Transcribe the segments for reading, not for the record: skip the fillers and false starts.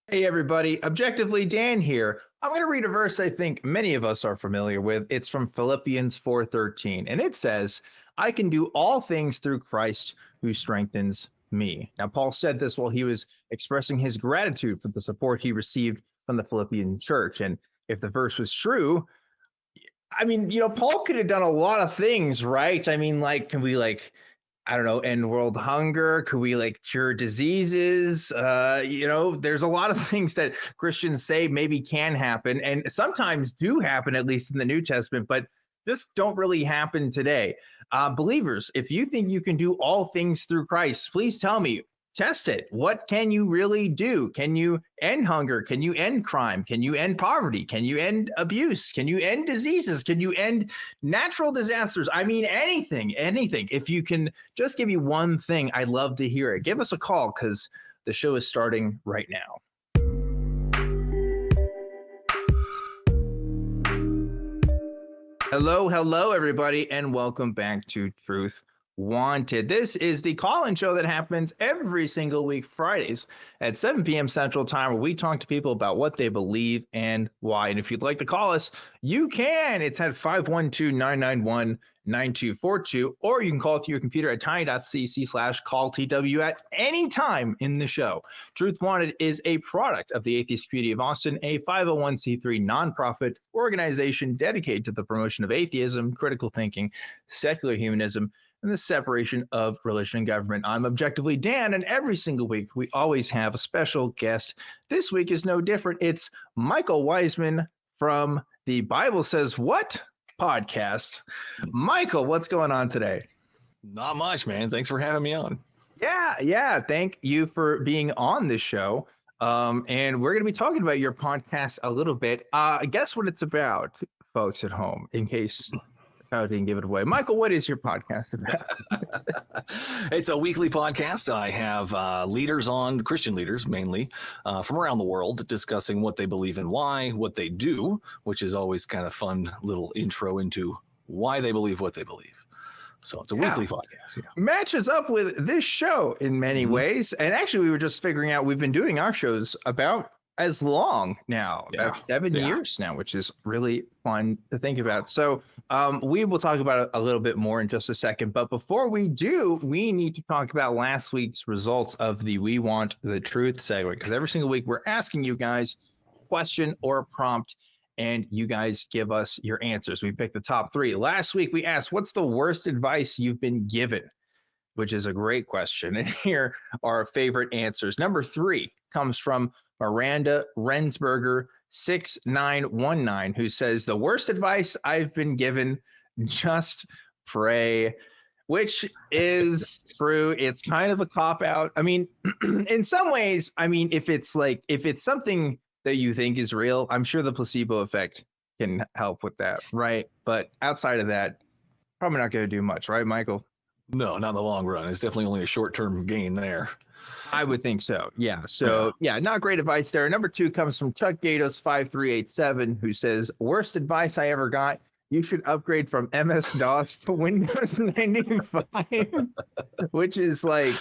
Hey everybody, Objectively Dan here. I'm going to read a verse I think many of us are familiar with. It's from Philippians 4:13, and it says, "I can do all things through Christ who strengthens me." Now, Paul said this while he was expressing his gratitude for the support he received from the Philippian church. And if the verse was true, Paul could have done a lot of things, right? Can we I don't know, end world hunger? Could we cure diseases? There's a lot of things that Christians say maybe can happen and sometimes do happen, at least in the New Testament, but just don't really happen today. Believers, if you think you can do all things through Christ, please tell me, test it. What can you really do? Can you end hunger? Can you end crime? Can you end poverty? Can you end abuse? Can you end diseases? Can you end natural disasters? I mean, anything. If you can just give me one thing, I'd love to hear it. Give us a call because the show is starting right now. Hello, everybody, and welcome back to Truth Wanted. This is the call-in show that happens every single week, Fridays at 7 p.m. Central Time, where we talk to people about what they believe and why. And if you'd like to call us, you can. It's at 512-991-9242, or you can call through your computer at tiny.cc/calltw at any time in the show. Truth Wanted is a product of the Atheist Community of Austin, a 501c3 nonprofit organization dedicated to the promotion of atheism, critical thinking, secular humanism, and the separation of religion and government. I'm Objectively Dan, and every single week we always have a special guest. This week is no different. It's Michael Wiseman from the Bible Says What podcast. Michael, what's going on today? Not much, man. Thanks for having me on. Yeah. Thank you for being on this show. And we're going to be talking about your podcast a little bit. Guess what it's about, folks at home, in case I didn't give it away. Michael, what is your podcast about? It's a weekly podcast. I have leaders on, Christian leaders mainly, from around the world, discussing what they believe and why, what they do, which is always kind of fun little intro into why they believe what they believe. So it's a weekly podcast. Yeah. Matches up with this show in many ways. And actually, we were just figuring out we've been doing our shows about as long now, about 7 years now, which is really fun to think about. So we will talk about it a little bit more in just a second. But before we do, we need to talk about last week's results of the We Want the Truth segment, because every single week we're asking you guys a question or a prompt, and you guys give us your answers. We picked the top three. Last week we asked, what's the worst advice you've been given? Which is a great question. And here are our favorite answers. Number 3 comes from Miranda Rensberger 6919, who says, the worst advice I've been given, just pray, which is true. It's kind of a cop-out. I mean, in some ways, if it's something that you think is real, I'm sure the placebo effect can help with that, right? But outside of that, probably not going to do much, right, Michael? No, not in the long run. It's definitely only a short-term gain there. I would think so. Yeah. So not great advice there. Number 2 comes from Chuck Gatos 5387, who says, worst advice I ever got, you should upgrade from MS-DOS to Windows 95, which is like,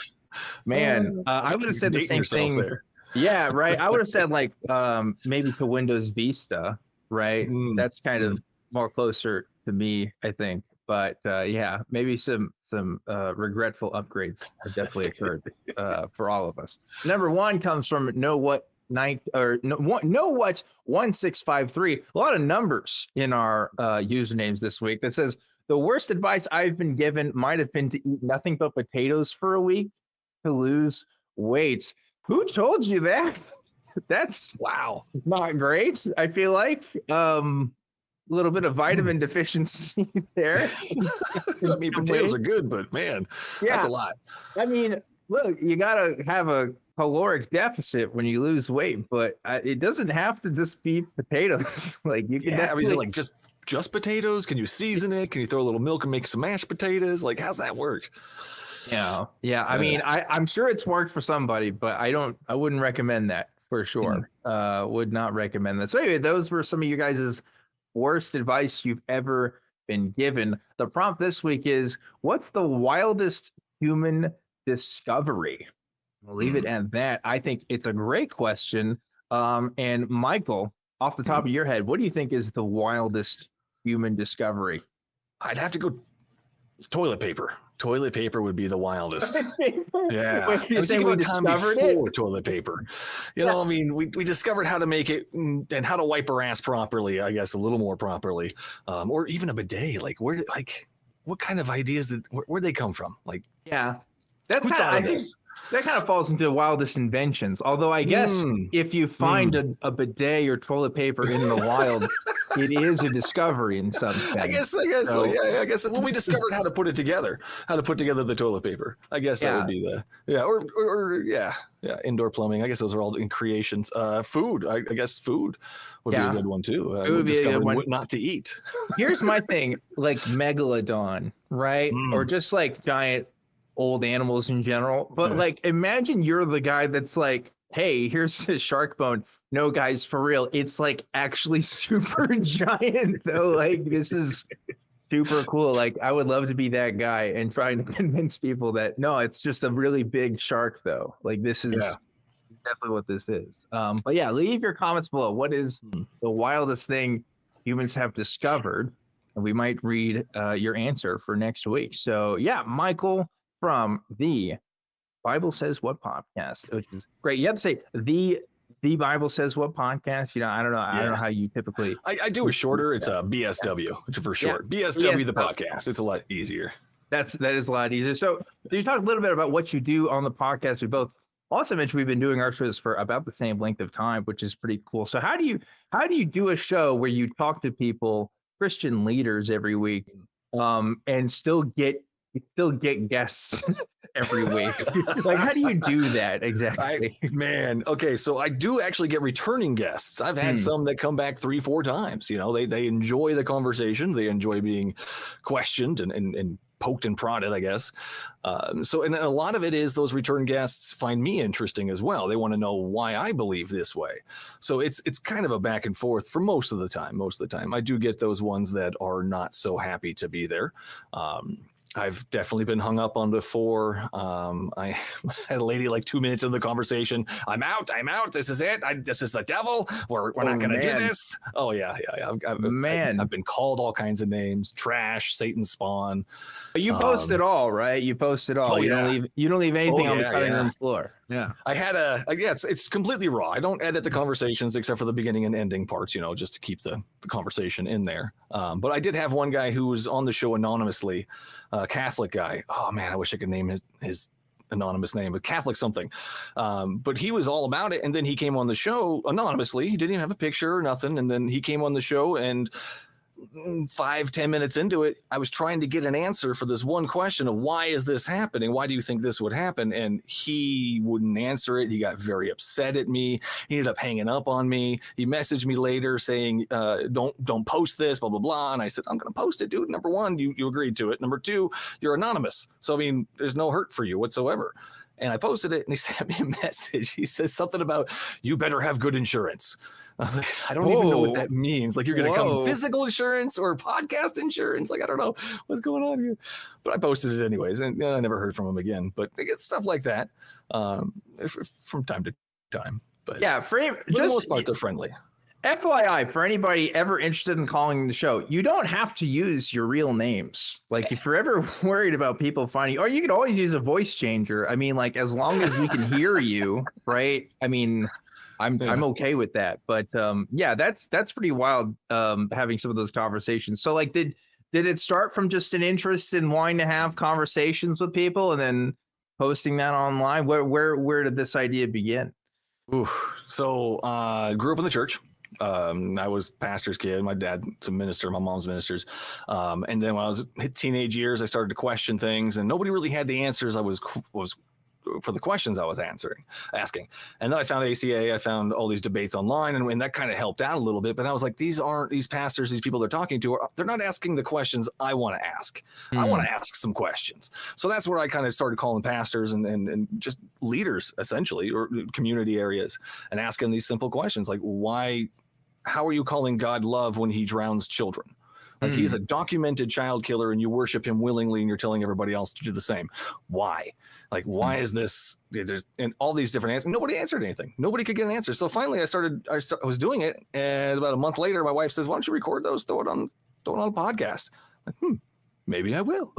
man, I would have said the same thing. There. Yeah, right. I would have said maybe to Windows Vista, right? That's kind of more closer to me, I think. But maybe some regretful upgrades have definitely occurred for all of us. Number 1 comes from Know What 1653. A lot of numbers in our usernames this week. That says the worst advice I've been given might have been to eat nothing but potatoes for a week to lose weight. Who told you that? That's not great. I feel like. A little bit of vitamin deficiency there. I mean, potatoes are good, but man, that's a lot. I mean, look, you got to have a caloric deficit when you lose weight, but it doesn't have to just be potatoes. You can. Yeah, is it just potatoes? Can you season it? Can you throw a little milk and make some mashed potatoes? How's that work? Yeah. I mean, I'm sure it's worked for somebody, but I wouldn't recommend that for sure. Would not recommend that. So anyway, those were some of you guys' worst advice you've ever been given. The prompt this week is, what's the wildest human discovery? We'll leave it at that. I think it's a great question. And Michael, off the top of your head, what do you think is the wildest human discovery? I'd have to go toilet paper. Toilet paper would be the wildest. Yeah. Wait, you're And saying think we about time discovered it? before toilet paper. You know, I mean, we discovered how to make it and how to wipe our ass properly, I guess, a little more properly. Or even a bidet. Like, what kind of ideas where'd they come from? Like, Yeah. That's who kind of, thought I of think this? that kind of falls into the wildest inventions. Although I guess if you find a bidet or toilet paper in the wild, it is a discovery in some sense. I guess so. Yeah, I guess when we discovered how to put it together, how to put together the toilet paper, I guess that would be indoor plumbing. I guess those are all in creations. Food, I guess food would be a good one too. It would be a good one. What not to eat. Here's my thing, like megalodon, right? Or just like giant old animals in general. But like, imagine you're the guy that's like, hey, here's a shark bone. No, guys, for real, it's like actually super giant though. Like, this is super cool. Like, I would love to be that guy and trying to convince people that no, it's just a really big shark though. Like, this is definitely what this is. But yeah, leave your comments below. What is the wildest thing humans have discovered? And we might read your answer for next week. So yeah, Michael from the Bible Says What podcast, which is great. You have to say the Bible Says What podcast. You know, I don't know how you typically. I do it shorter. It's a BSW, which is for short. BSW, the podcast. It's a lot easier. That is a lot easier. So you talk a little bit about what you do on the podcast. We both also mentioned we've been doing our shows for about the same length of time, which is pretty cool. So how do you do a show where you talk to people, Christian leaders every week, and still get guests every week? Like, how do you do that exactly? Okay, so I do actually get returning guests. I've had some that come back 3-4 times. You know, they enjoy the conversation. They enjoy being questioned and poked and prodded, I guess. And a lot of it is those return guests find me interesting as well. They want to know why I believe this way. So it's kind of a back and forth for most of the time. I do get those ones that are not so happy to be there. I've definitely been hung up on before. I had a lady like 2 minutes into the conversation. I'm out. This is it. This is the devil. We're not going to do this. Oh yeah. I've been called all kinds of names. Trash, Satan spawn. You post it all, right? You post it all. You don't leave anything on the cutting room floor. Yeah. I had it's completely raw. I don't edit the conversations except for the beginning and ending parts, you know, just to keep the conversation in there. But I did have one guy who was on the show anonymously, a Catholic guy. Oh man, I wish I could name his anonymous name, but Catholic something. But he was all about it. And then he came on the show anonymously. He didn't even have a picture or nothing. And then he came on the show, and 5-10 minutes into it, I was trying to get an answer for this one question of why is this happening? Why do you think this would happen? And he wouldn't answer it. He got very upset at me. He ended up hanging up on me. He messaged me later saying, don't post this, blah, blah, blah. And I said, I'm going to post it, dude. Number one, you agreed to it. Number two, you're anonymous. So, I mean, there's no hurt for you whatsoever. And I posted it, and he sent me a message. He says something about, you better have good insurance. I was like, I don't even know what that means. Like, you're going to come physical insurance or podcast insurance? Like, I don't know what's going on here. But I posted it anyways, and I never heard from him again. But I get stuff like that from time to time. But yeah, for the most part, they're friendly. FYI, for anybody ever interested in calling the show, you don't have to use your real names. Like, if you're ever worried about people finding, or you could always use a voice changer. I mean, like, as long as we can hear you, right? I mean, I'm okay with that. But yeah, that's pretty wild, having some of those conversations. So like, did it start from just an interest in wanting to have conversations with people and then posting that online? Where did this idea begin? So grew up in the church. I was pastor's kid. My dad's a minister. My mom's ministers. And then when I was hit teenage years, I started to question things, and nobody really had the answers I was for the questions I was asking. And then I found ACA. I found all these debates online, and that kind of helped out a little bit. But I was like, these pastors, these people they're talking to, they're not asking the questions I want to ask. I want to ask some questions. So that's where I kind of started calling pastors and just leaders, essentially, or community areas, and asking these simple questions like, how are you calling God love when he drowns children? Like he's a documented child killer and you worship him willingly and you're telling everybody else to do the same. Why? Like, why is this? And all these different answers. Nobody answered anything. Nobody could get an answer. So finally I was doing it. And about a month later, my wife says, why don't you record those? Throw it on a podcast. Like, maybe I will.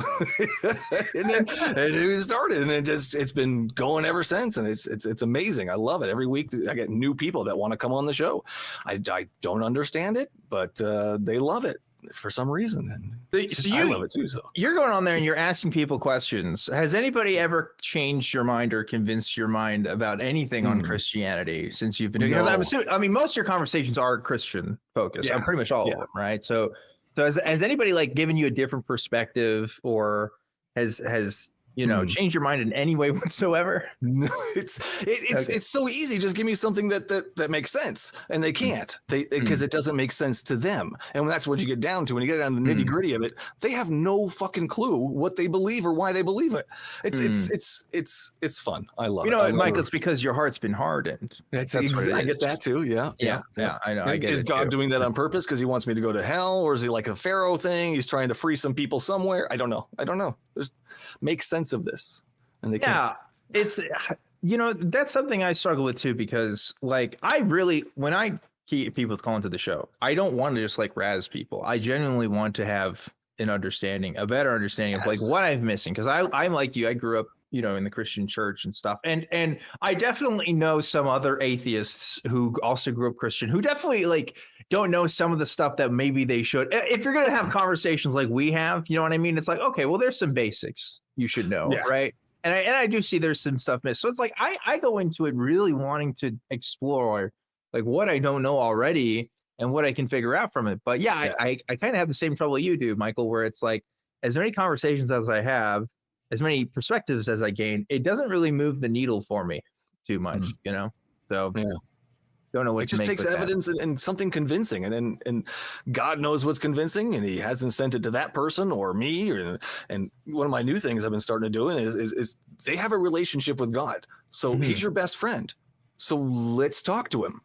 and it started, and it's been going ever since. And it's amazing. I love it. Every week I get new people that want to come on the show. I don't understand it, but they love it for some reason. And I love it too. So you're going on there and you're asking people questions. Has anybody ever changed your mind or convinced your mind about anything on Christianity since you've been doing it? Because I'm assuming, I mean, most of your conversations are Christian focused. Yeah. Pretty much all of them, right? So has anybody like given you a different perspective, or has changed your mind in any way whatsoever? It's so easy. Just give me something that makes sense, and they can't. Because it doesn't make sense to them, and that's what you get down to when you get down to the nitty gritty of it. They have no fucking clue what they believe or why they believe it. It's fun. I love it. You know, Mike, it's because your heart's been hardened. I get that too. Yeah. I know. I get Is it God too. doing that on purpose because he wants me to go to hell, or is he like a Pharaoh thing? He's trying to free some people somewhere. I don't know. Make sense of this, and they can't. It's that's something I struggle with too, because like when I keep people calling to the show, I don't want to just like razz people. I genuinely want to have a better understanding of like what I'm missing, because I'm like you. I grew up in the Christian church and stuff, and I definitely know some other atheists who also grew up Christian who definitely like don't know some of the stuff that maybe they should. If you're going to have conversations like we have, you know what I mean? It's like, okay, well, there's some basics you should know, right? And I do see there's some stuff missed. So it's like I go into it really wanting to explore like what I don't know already and what I can figure out from it. But I kind of have the same trouble you do, Michael, where it's like as many conversations as I have, as many perspectives as I gain, it doesn't really move the needle for me too much, So don't know what it just takes evidence and something convincing, and God knows what's convincing, and he hasn't sent it to that person or me. And one of my new things I've been starting to do is they have a relationship with God, so he's your best friend. So let's talk to him.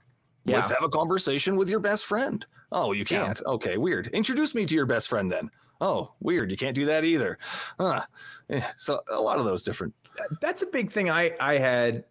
Let's have a conversation with your best friend. Oh, you can't. Okay, weird. Introduce me to your best friend then. Oh, weird. You can't do that either. So a lot of those different. That's a big thing I had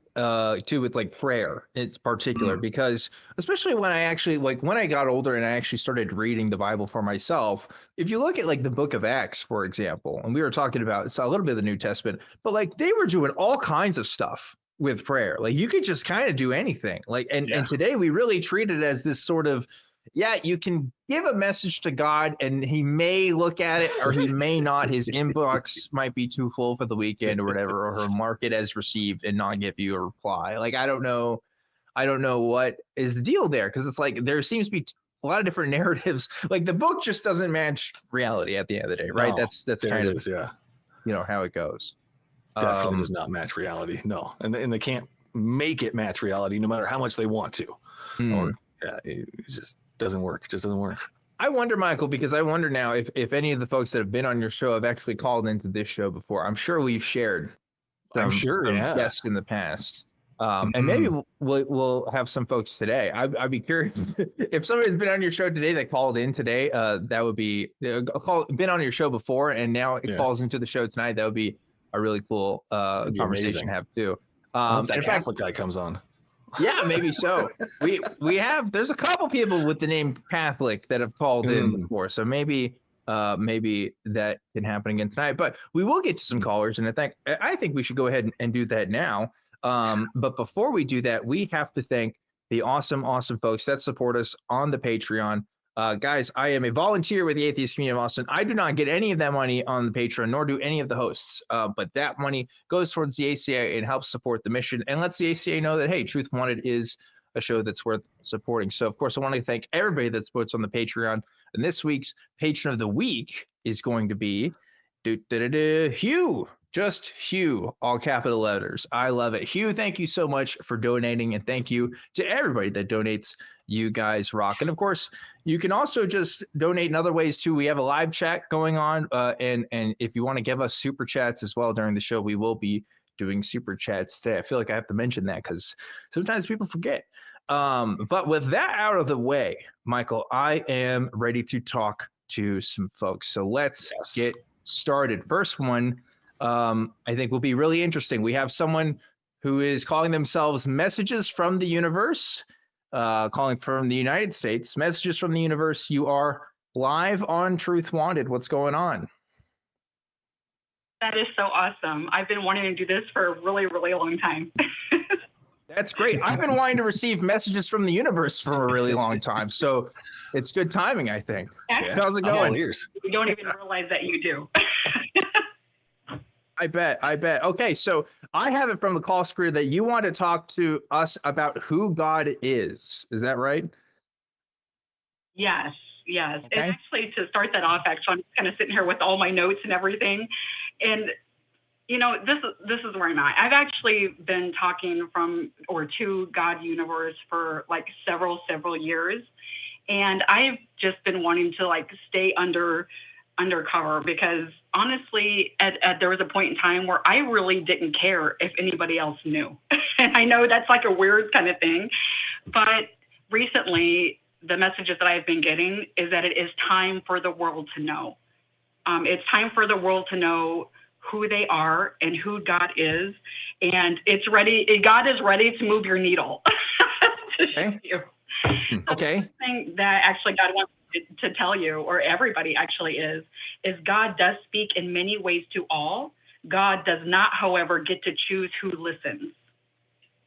too with like prayer in particular, because especially when I actually when I got older and I actually started reading the Bible for myself, if you look at like the book of Acts, for example, and we were talking about a little bit of the New Testament, but like they were doing all kinds of stuff with prayer. Like you could just kind of do anything. Like and today we really treat it as this sort of you can give a message to God and he may look at it or he may not. His inbox might be too full for the weekend or whatever, or he'll mark it as received and not give you a reply. Like, I don't know what is the deal there, because it's like there seems to be a lot of different narratives. Like the book just doesn't match reality at the end of the day, right? No, that's kind of how it goes. Definitely does not match reality. No, and they can't make it match reality no matter how much they want to. Or it just doesn't work. It just doesn't work. I wonder, Michael, because I wonder now if any of the folks that have been on your show have actually called into this show before. I'm sure we've shared some guests in the past. And maybe we'll have some folks today. I'd be curious if somebody's been on your show today that called in today. That would be been on your show before and now it calls into the show tonight. That would be a really cool conversation to have too. That Catholic guy comes on. Yeah, maybe so. There's a couple people with the name Catholic that have called in before, so maybe that can happen again tonight. But we will get to some callers, and I think we should go ahead and do that now. But before we do that, we have to thank the awesome folks that support us on the Patreon. Guys, I am a volunteer with the Atheist Community of Austin. I do not get any of that money on the Patreon, nor do any of the hosts. But that money goes towards the ACA and helps support the mission and lets the ACA know that, hey, Truth Wanted is a show that's worth supporting. So, of course, I want to thank everybody that supports on the Patreon. And this week's Patron of the Week is going to be Hugh. Just Hugh, all capital letters. I love it. Hugh, thank you so much for donating, and thank you to everybody that donates. You guys rock. And of course, you can also just donate in other ways too. We have a live chat going on, and if you want to give us super chats as well during the show, we will be doing super chats today. I feel like I have to mention that because sometimes people forget. But with that out of the way, Michael, I am ready to talk to some folks. So let's Yes. get started. First one, I think will be really interesting. We have someone who is calling themselves Messages from the Universe, calling from the United States. Messages from the Universe, you are live on Truth Wanted. What's going on? That is so awesome. I've been wanting to do this for a really, really long time. That's great. I've been wanting to receive messages from the universe for a really long time. So it's good timing, I think. Yeah. How's it I'm all going? ears. You don't even realize that you do. I bet. Okay, so I have it from the call screen that you want to talk to us about who God is. Is that right? Yes. Okay. And actually, to start that off, actually, I'm kind of sitting here with all my notes and everything. And, you know, this is where I'm at. I've actually been talking to God universe for like several years. And I've just been wanting to like stay undercover because honestly, there was a point in time where I really didn't care if anybody else knew. And I know that's like a weird kind of thing, but recently the messages that I've been getting is that it is time for the world to know. It's time for the world to know who they are and who God is. And it's ready. God is ready to move your needle. Okay. Okay. The thing that actually God wants to tell you, or everybody actually is God does speak in many ways to all. God does not, however, get to choose who listens.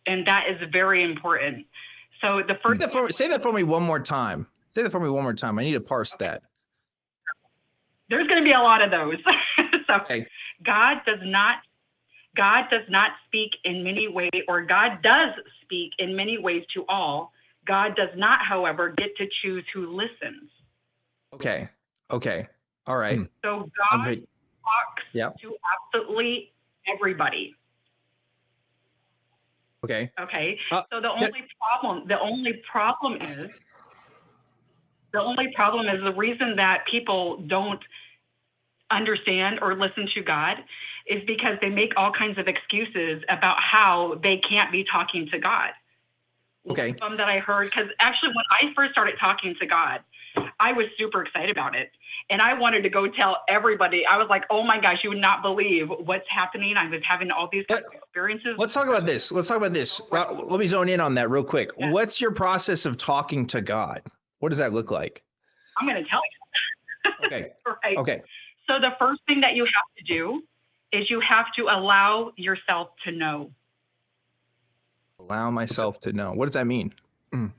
And that is very important. So the first Say that for me one more time. Say that for me one more time. I need to parse that. There's going to be a lot of those. So Okay. God does not speak in many ways, or God does speak in many ways to all. God does not, however, get to choose who listens. Okay. All right. So God talks to absolutely everybody. Okay. Okay. So the only problem is the reason that people don't understand or listen to God is because they make all kinds of excuses about how they can't be talking to God. Okay. Some that I heard, because actually when I first started talking to God, I was super excited about it. And I wanted to go tell everybody. I was like, oh my gosh, you would not believe what's happening. I was having all these kinds of experiences. Let's talk about this. Let me zone in on that real quick. Yeah. What's your process of talking to God? What does that look like? I'm going to tell you. Okay. Right. Okay. So the first thing that you have to do is you have to allow yourself to know. Allow myself to know. What does that mean? And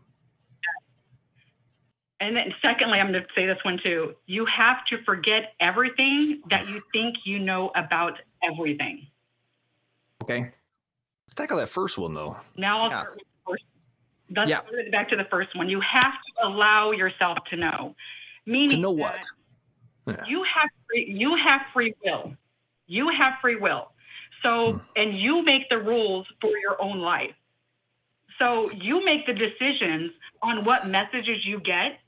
then secondly, I'm going to say this one too. You have to forget everything that you think you know about everything. Okay. Let's tackle that first one though. Now I'll start with the first. Let's go back to the first one. You have to allow yourself to know. Meaning to know what? Yeah. You have free will. You have free will. So, and you make the rules for your own life. So you make the decisions on what messages you get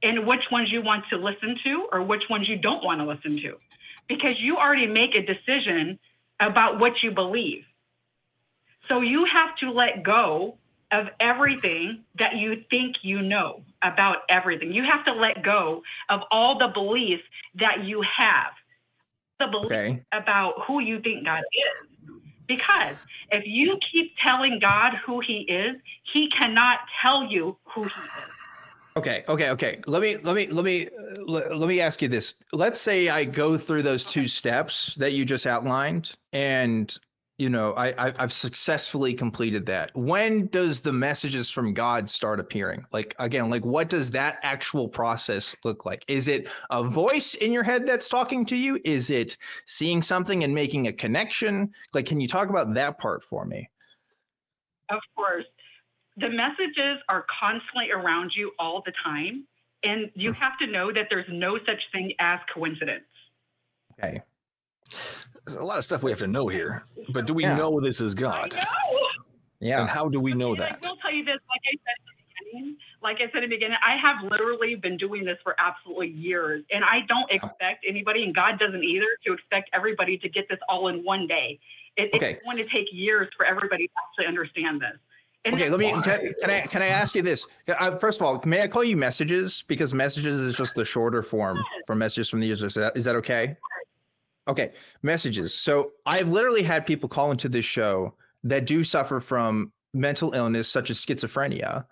and which ones you want to listen to or which ones you don't want to listen to, because you already make a decision about what you believe. So you have to let go of everything that you think you know about everything. You have to let go of all the beliefs that you have, the belief about who you think God is. Because if you keep telling God who he is, he cannot tell you who he is. Okay. Let me ask you this. Let's say I go through those two steps that you just outlined, and I've successfully completed that. When does the messages from God start appearing? Like, again, like what does that actual process look like? Is it a voice in your head that's talking to you? Is it seeing something and making a connection? Like, can you talk about that part for me? Of course. The messages are constantly around you all the time. And you have to know that there's no such thing as coincidence. Okay. There's a lot of stuff we have to know here, but do we know this is God? I know. Yeah. And how do we know that? I will tell you this, like I said in the beginning, I have literally been doing this for absolutely years. And I don't expect anybody, and God doesn't either, to expect everybody to get this all in one day. It's going to take years for everybody to actually understand this. And Okay, can I ask you this? First of all, may I call you messages? Because messages is just the shorter form for messages from the user. Is that okay? Okay, messages. So I've literally had people call into this show that do suffer from mental illness such as schizophrenia.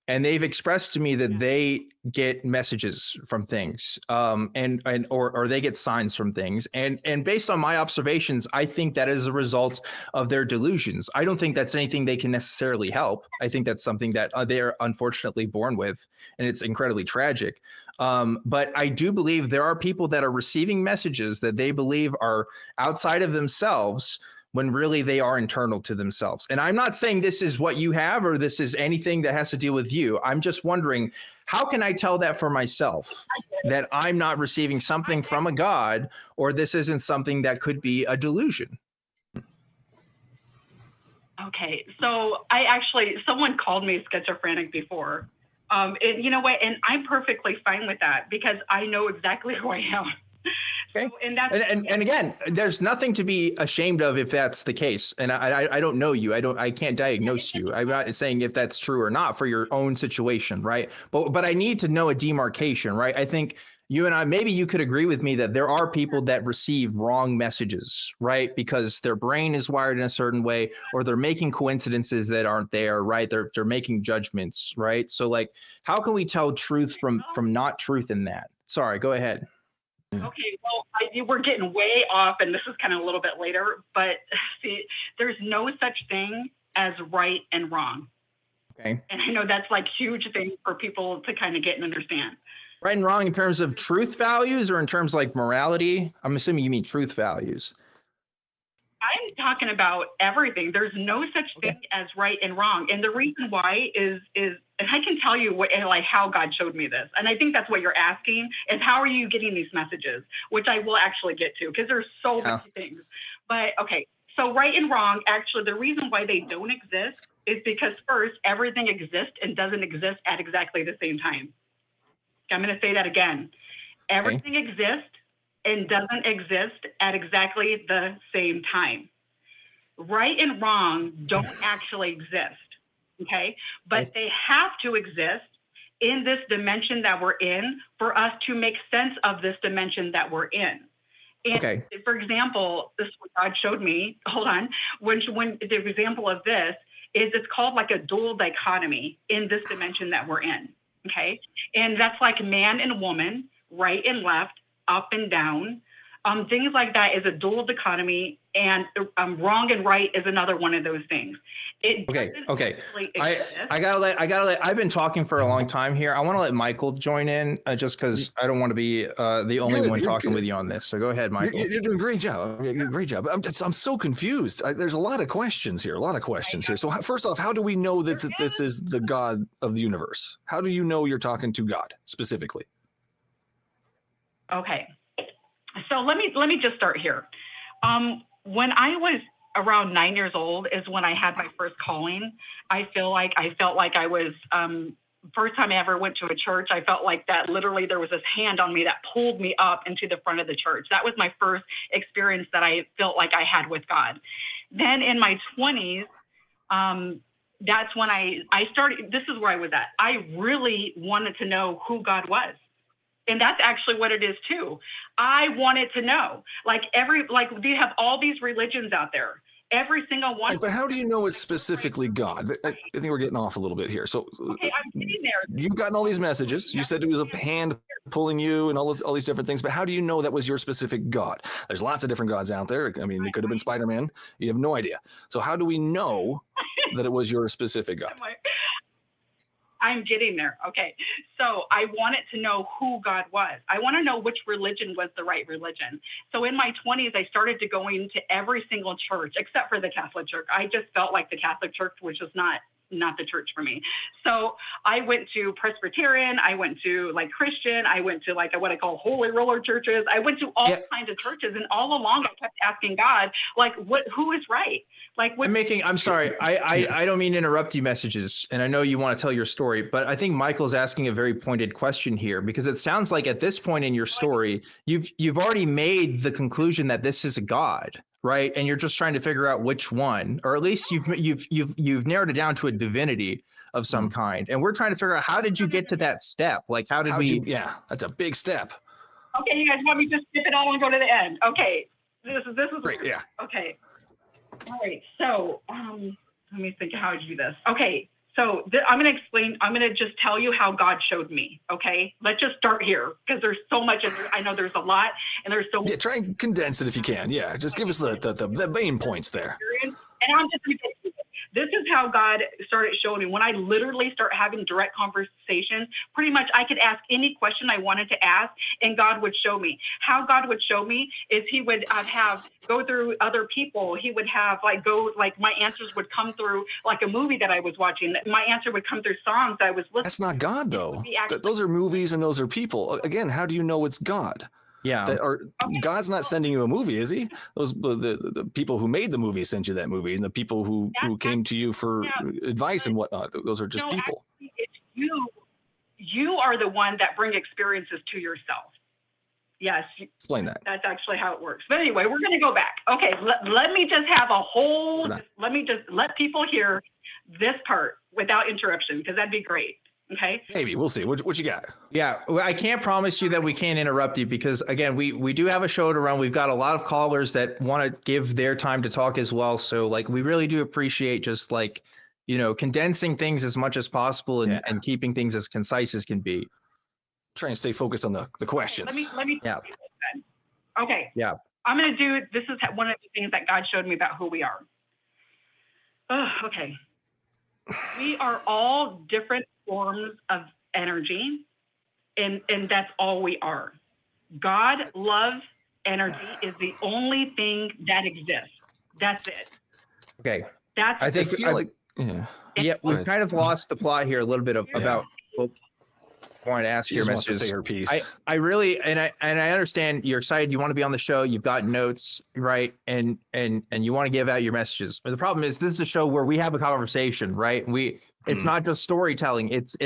And they've expressed to me that they get messages from things, or they get signs from things, and based on my observations, I think that is a result of their delusions. I don't think that's anything they can necessarily help. I think that's something that they are unfortunately born with, and it's incredibly tragic. But I do believe there are people that are receiving messages that they believe are outside of themselves, when really they are internal to themselves. And I'm not saying this is what you have or this is anything that has to deal with you. I'm just wondering, how can I tell that for myself, that I'm not receiving something from a God, or this isn't something that could be a delusion? Okay, so someone called me schizophrenic before. And you know what? And I'm perfectly fine with that because I know exactly who I am. Okay. So, and again, there's nothing to be ashamed of if that's the case. And I don't know you. I can't diagnose you. I'm not saying if that's true or not for your own situation, right? But I need to know a demarcation, right? I think you and I, maybe you could agree with me that there are people that receive wrong messages, right? Because their brain is wired in a certain way, or they're making coincidences that aren't there, right? They're making judgments, right? So like, how can we tell truth from not truth in that? Sorry, go ahead. Okay, well, we're getting way off, and this is kind of a little bit later, but see, there's no such thing as right and wrong. Okay. And I know that's like huge thing for people to kind of get and understand. Right and wrong in terms of truth values or in terms of like morality? I'm assuming you mean truth values. I'm talking about everything. There's no such thing as right and wrong. And the reason why is and I can tell you how God showed me this. And I think that's what you're asking is how are you getting these messages, which I will actually get to because there's so many things. But okay, so right and wrong, actually the reason why they don't exist is because first, everything exists and doesn't exist at exactly the same time. I'm going to say that again. Everything exists and doesn't exist at exactly the same time. Right and wrong don't actually exist, okay? But they have to exist in this dimension that we're in for us to make sense of this dimension that we're in. And for example, this is what God showed me, hold on, when the example of this is it's called like a dual dichotomy in this dimension that we're in, okay? And that's like man and woman, right and left, up and down, things like that is a dual dichotomy, and wrong and right is another one of those things. Okay. I gotta let. I've been talking for a long time here. I want to let Michael join in, just because I don't want to be the only one talking with you on this. So go ahead, Michael. You're doing a great job. Great job. I'm so confused. There's a lot of questions here. So first off, how do we know that this is the God of the universe? How do you know you're talking to God specifically? Okay. So let me just start here. When I was around 9 years old is when I had my first calling. I felt like I was, first time I ever went to a church, I felt like that literally there was this hand on me that pulled me up into the front of the church. That was my first experience that I felt like I had with God. Then in my 20s, that's when I started, this is where I was at. I really wanted to know who God was. And that's actually what it is too. I wanted to know, do you have all these religions out there? Every single one. But how do you know it's specifically God? I think we're getting off a little bit here. So okay, I'm getting there. You've gotten all these messages. You said it was a hand pulling you and all these different things. But how do you know that was your specific God? There's lots of different gods out there. I mean, it could have been Spider-Man. You have no idea. So how do we know that it was your specific God? I'm getting there. Okay. So I wanted to know who God was. I want to know which religion was the right religion. So in my 20s, I started to go into every single church except for the Catholic Church. I just felt like the Catholic Church was just not the church for me. So I went to Presbyterian, I went to like Christian, I went to like what I call holy roller churches. I went to all kinds of churches, and all along I kept asking God, like, who is right? Like, I'm sorry. I don't mean to interrupt you messages, and I know you want to tell your story, but I think Michael's asking a very pointed question here, because it sounds like at this point in your story, you've already made the conclusion that this is a God, right? And you're just trying to figure out which one, or at least you've narrowed it down to a divinity of some kind. And we're trying to figure out, how did you get to that step? Like, how did we? Yeah, that's a big step. Okay, you guys want me to skip it all and go to the end? Okay, this is Great. Yeah. Okay. All right. So let me think how to do this. Okay. So I'm going to explain. I'm going to just tell you how God showed me. Okay. Let's just start here because there's so much. And I know there's a lot, and there's so much. Yeah. Try and condense it if you can. Yeah. Just give us the main points there. And I'm just going to take this is how God started showing me. When I literally start having direct conversations, pretty much I could ask any question I wanted to ask, and God would show me. How God would show me is He would have go through other people. He would have my answers would come through like a movie that I was watching. My answer would come through songs I was listening. That's not God, though. Those are movies and those are people. Again, how do you know it's God? Yeah. God's not sending you a movie, is He? Those the people who made the movie sent you that movie, and the people who came to you for advice and whatnot. Those are just people. Actually, it's you are the one that bring experiences to yourself. Yes. Explain that. That's actually how it works. But anyway, we're going to go back. Okay. Let me just have a whole. Let me just let people hear this part without interruption, because that'd be great. Okay. Maybe we'll see. What you got? Yeah, I can't promise you that we can't interrupt you, because again, we do have a show to run. We've got a lot of callers that want to give their time to talk as well. So like, we really do appreciate just like, condensing things as much as possible and keeping things as concise as can be. Try and stay focused on the questions. Let me. Yeah. Okay. Yeah. I'm going to do. This is one of the things that God showed me about who we are. Oh, okay. We are all different forms of energy, and that's all we are. God, love, energy is the only thing that exists. That's it. Okay. I We've kind of lost the plot here a little bit about what I wanted to ask your messages. Say her piece. I really and I understand you're excited. You want to be on the show. You've got notes, right? And you want to give out your messages. But the problem is, this is a show where we have a conversation, right? It's not just storytelling. It's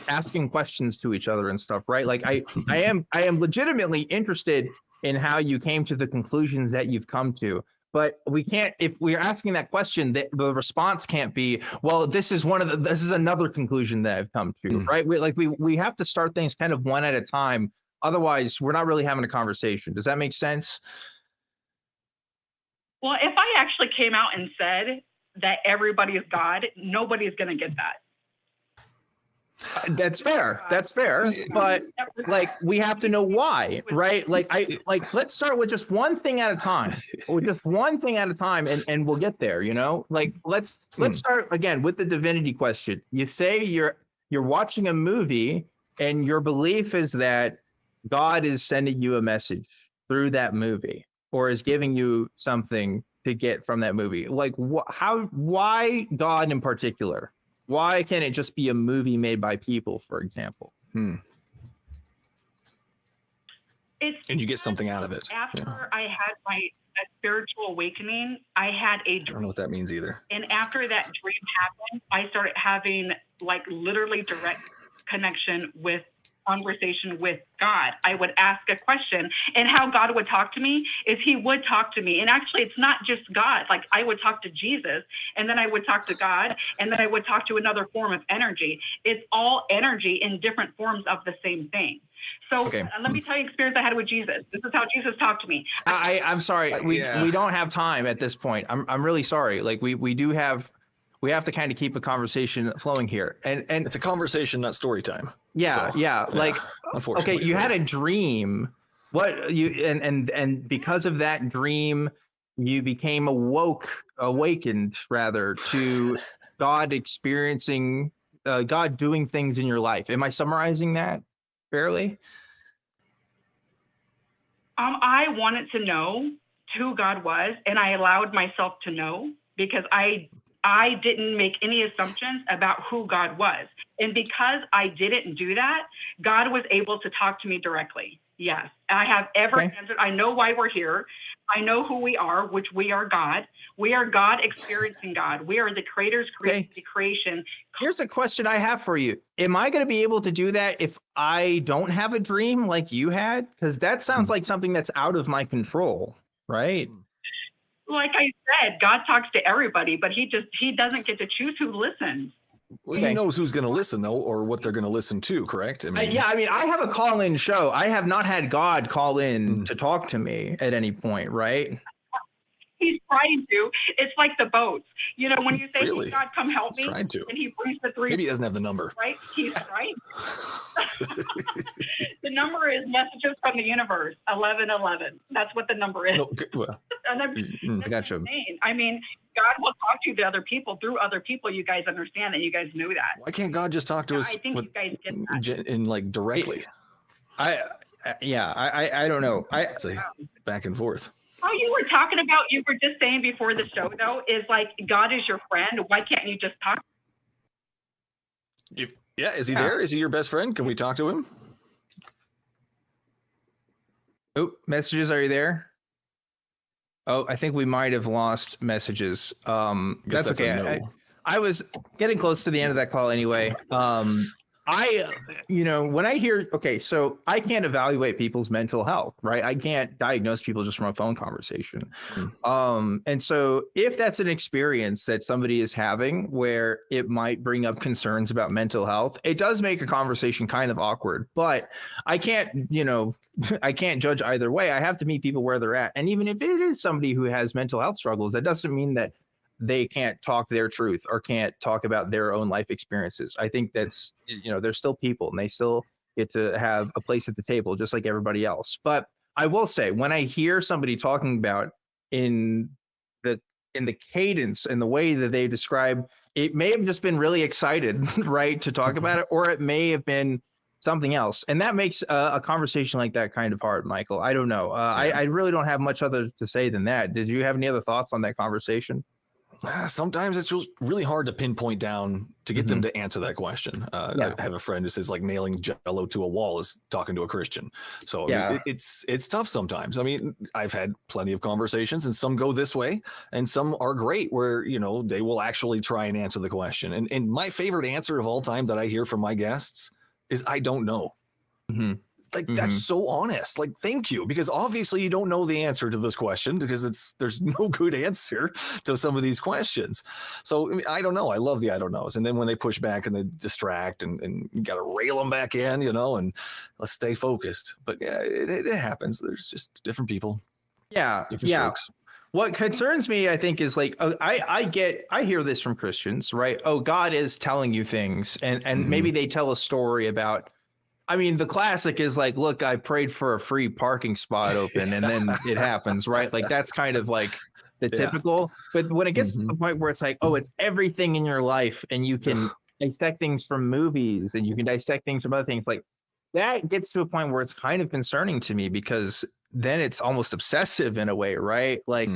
asking questions to each other and stuff, right? Like I am legitimately interested in how you came to the conclusions that you've come to. But we can't, if we're asking that question, the response can't be, well, this is another conclusion that I've come to, right? We have to start things kind of one at a time. Otherwise, we're not really having a conversation. Does that make sense? Well, if I actually came out and said that everybody is God, nobody's going to get that. That's fair. But like, we have to know why, right? Let's start with just one thing at a time. And we'll get there, Like, let's start again with the divinity question. You say you're watching a movie and your belief is that God is sending you a message through that movie, or is giving you something to get from that movie. Like, why God in particular? Why can't it just be a movie made by people, for example? And you get something out of it. After I had my spiritual awakening, I had a dream. I don't know what that means either. And after that dream happened, I started having like literally direct conversation with God. I would ask a question, and how God would talk to me is He would talk to me. And actually, it's not just God. Like, I would talk to Jesus, and then I would talk to God, and then I would talk to another form of energy. It's all energy in different forms of the same thing. So let me tell you an experience I had with Jesus. This is how Jesus talked to me. I'm sorry. We don't have time at this point. I'm really sorry. Like, we have to kind of keep a conversation flowing here. And it's a conversation, not story time. Like, okay, you had a dream. What and because of that dream, you became awakened rather to God experiencing, God doing things in your life. Am I summarizing that fairly? I wanted to know who God was, and I allowed myself to know, because I didn't make any assumptions about who God was. And because I didn't do that, God was able to talk to me directly. Yes, I have every answer. I know why we're here. I know who we are, which we are God. We are God experiencing God. We are the creator's creation. Here's a question I have for you. Am I going to be able to do that if I don't have a dream like you had? Because that sounds like something that's out of my control, right? like I said, God talks to everybody, but he doesn't get to choose who listens. Well, he knows who's going to listen, though, or what they're going to listen to, correct? I mean, I have a call-in show. I have not had God call in to talk to me at any point, right? He's trying to. It's like the boats. You know, when you say, Really? "Hey, God, come help me," trying to. and he brings the three. Maybe he doesn't have the number. Right? He's right. The number is messages from the universe, 1111. That's what the number is. No, well, And I got you. insane. I mean, God will talk to other people through other people. You guys understand that. You guys know that. why can't God just talk to us I think you guys get that. in like directly? I don't know. It's a back and forth. Oh, you were talking about, you were just saying before the show, though, is like, God is your friend. Why can't you just talk? Yeah, is he there? Is he your best friend? Can we talk to him? Oh, messages, are you there? Oh, I think we might have lost messages. That's okay. No. I was getting close to the end of that call anyway. When I hear, okay, so I can't evaluate people's mental health, right? I can't diagnose people just from a phone conversation. And so if that's an experience that somebody is having where it might bring up concerns about mental health, it does make a conversation kind of awkward, but I can't judge either way. I have to meet people where they're at. And even if it is somebody who has mental health struggles, that doesn't mean that they can't talk their truth or can't talk about their own life experiences. I think that's, they're still people and they still get to have a place at the table just like everybody else. But I will say, when I hear somebody talking about in the cadence and the way that they describe, it may have just been really excited, right, to talk about it, or it may have been something else. And that makes a conversation like that kind of hard, Michael. I don't know. I really don't have much other to say than that. Did you have any other thoughts on that conversation? Sometimes it's really hard to pinpoint down to get them to answer that question. I have a friend who says like nailing Jell-O to a wall is talking to a Christian. So it's tough sometimes. I mean, I've had plenty of conversations and some go this way and some are great where, they will actually try and answer the question. And my favorite answer of all time that I hear from my guests is, I don't know. That's so honest. Like, thank you, because obviously you don't know the answer to this question because there's no good answer to some of these questions. So I mean, I don't know. I love the I don't knows. And then when they push back and they distract and you got to rail them back in, and let's stay focused. But yeah, it happens. There's just different people. Yeah. Different strokes. What concerns me, I think, is like, I hear this from Christians, right? Oh, God is telling you things. And maybe they tell a story about, I mean, the classic is like, look, I prayed for a free parking spot open and then it happens, right? Like that's kind of like the typical. But when it gets to the point where it's like, oh, it's everything in your life and you can dissect things from movies and you can dissect things from other things, like that gets to a point where it's kind of concerning to me because then it's almost obsessive in a way, right? Like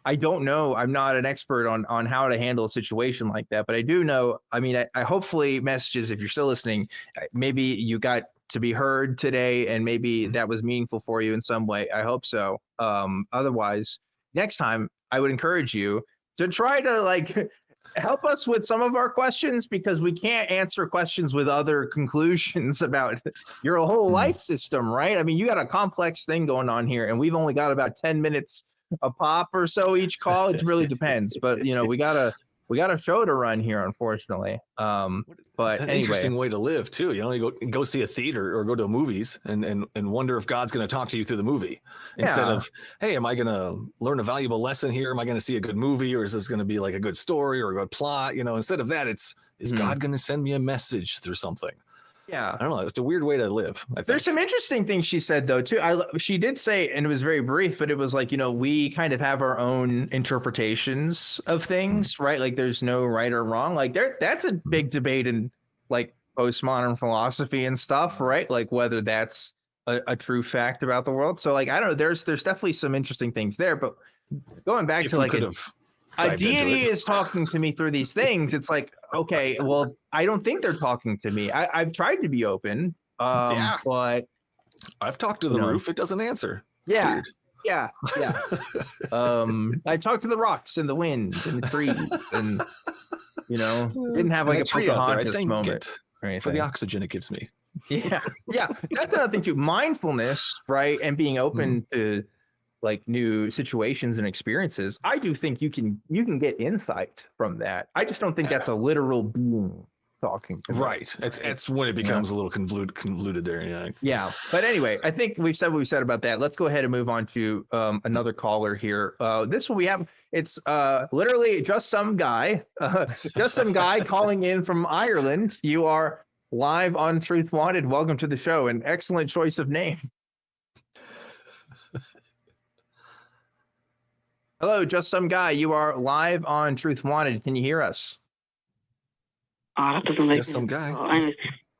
I don't know. I'm not an expert on how to handle a situation like that, but I do know. I mean, I hopefully messages, if you're still listening, maybe you got to be heard today and maybe that was meaningful for you in some way. I hope so. Otherwise, next time I would encourage you to try to like help us with some of our questions because we can't answer questions with other conclusions about your whole life system, right? I mean, you got a complex thing going on here and we've only got about 10 minutes a pop or so each call. It really depends, but we got a show to run here, unfortunately. But an anyway, interesting way to live too. You go see a theater or go to movies and wonder if God's going to talk to you through the movie instead of, hey, am I going to learn a valuable lesson here? Am I going to see a good movie, or is this going to be like a good story or a good plot? Instead of that, is God going to send me a message through something? Yeah, I don't know. It's a weird way to live. I think. There's some interesting things she said though too. She did say, and it was very brief, but it was like, we kind of have our own interpretations of things, right? Like there's no right or wrong. Like that's a big debate in like postmodern philosophy and stuff, right? Like whether that's a true fact about the world. So like, I don't know, there's definitely some interesting things there, but going back to like a deity is talking to me through these things. It's like, okay, well, I don't think they're talking to me. I've tried to be open, but I've talked to the roof. It doesn't answer. Yeah. Yeah. I talked to the rocks and the wind and the trees and, didn't have like a Pocahontas moment for the oxygen it gives me. Yeah. That's another thing too. Mindfulness, right? And being open to like new situations and experiences, I do think you can get insight from that. I just don't think that's a literal being talking to me. Right. It's when it becomes a little convoluted there. Yeah. Yeah. But anyway, I think we've said what we said about that. Let's go ahead and move on to another caller here. This one we have, it's literally just some guy calling in from Ireland. You are live on Truth Wanted. Welcome to the show. An excellent choice of name. Hello, just some guy. You are live on Truth Wanted. Can you hear us? Oh, that doesn't make Just some guy. Anyways,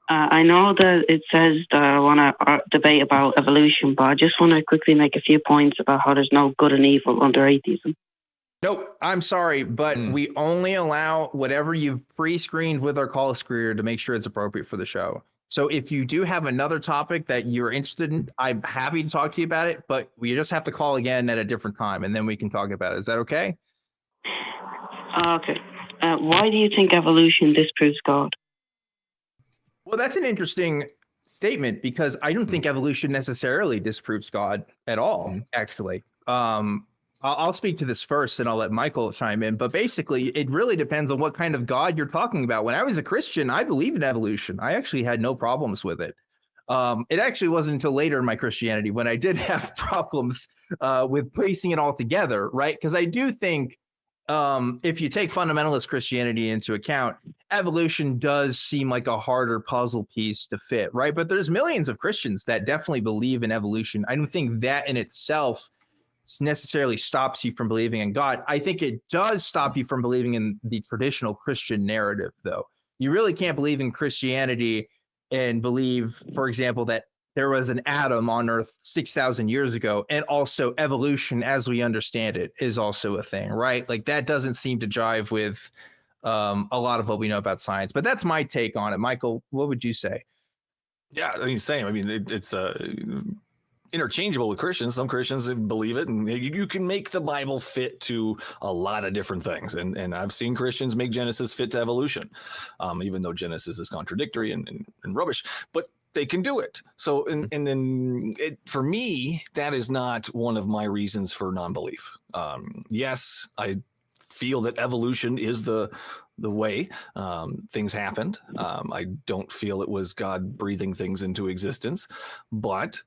I know that it says that I want to debate about evolution, but I just want to quickly make a few points about how there's no good and evil under atheism. Nope, I'm sorry, but we only allow whatever you've pre-screened with our call screener to make sure it's appropriate for the show. So if you do have another topic that you're interested in, I'm happy to talk to you about it, but we just have to call again at a different time, and then we can talk about it. Is that okay? Okay. Why do you think evolution disproves God? Well, that's an interesting statement because I don't think evolution necessarily disproves God at all, actually. I'll speak to this first and I'll let Michael chime in. But basically, it really depends on what kind of God you're talking about. When I was a Christian, I believed in evolution. I actually had no problems with it. It actually wasn't until later in my Christianity when I did have problems with placing it all together, right? Because I do think if you take fundamentalist Christianity into account, evolution does seem like a harder puzzle piece to fit, right? But there's millions of Christians that definitely believe in evolution. I don't think that in itself necessarily stops you from believing in God. I think it does stop you from believing in the traditional Christian narrative, though. You really can't believe in Christianity and believe, for example, that there was an Adam on Earth 6,000 years ago, and also evolution as we understand it is also a thing, right? Like that doesn't seem to jive with a lot of what we know about science. But that's my take on it. Michael, what would you say? Yeah, I mean, same. I mean, it's interchangeable with Christians. Some Christians believe it, and you can make the Bible fit to a lot of different things. And I've seen Christians make Genesis fit to evolution, even though Genesis is contradictory and rubbish. But they can do it. So, for me, that is not one of my reasons for non-belief. Yes, I feel that evolution is the way things happened. I don't feel it was God breathing things into existence, but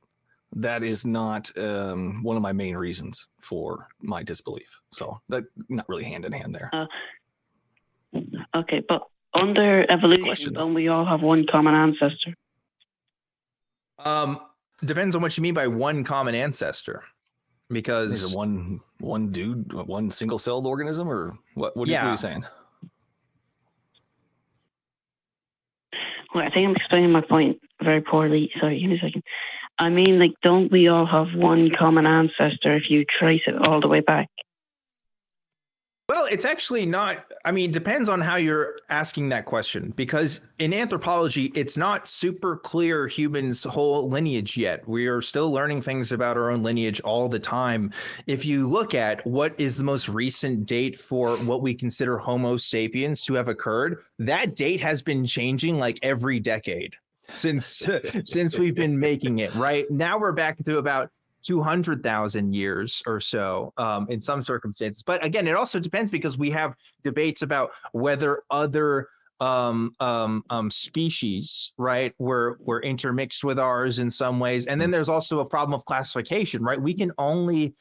that is not one of my main reasons for my disbelief. So that not really hand in hand there. Okay, but under evolution, don't we all have one common ancestor? Depends on what you mean by one common ancestor, because is it one dude, one single-celled organism, or what are you saying? Well, I think I'm explaining my point very poorly. Sorry, give me a second. I mean, like, don't we all have one common ancestor if you trace it all the way back? Well, it's actually not. I mean, it depends on how you're asking that question, because in anthropology, it's not super clear humans' whole lineage yet. We are still learning things about our own lineage all the time. If you look at what is the most recent date for what we consider Homo sapiens to have occurred, that date has been changing like every decade since we've been making it, right? Now we're back to about 200,000 years or so in some circumstances. But again, it also depends, because we have debates about whether other species, right, were intermixed with ours in some ways. And then there's also a problem of classification, right? We can only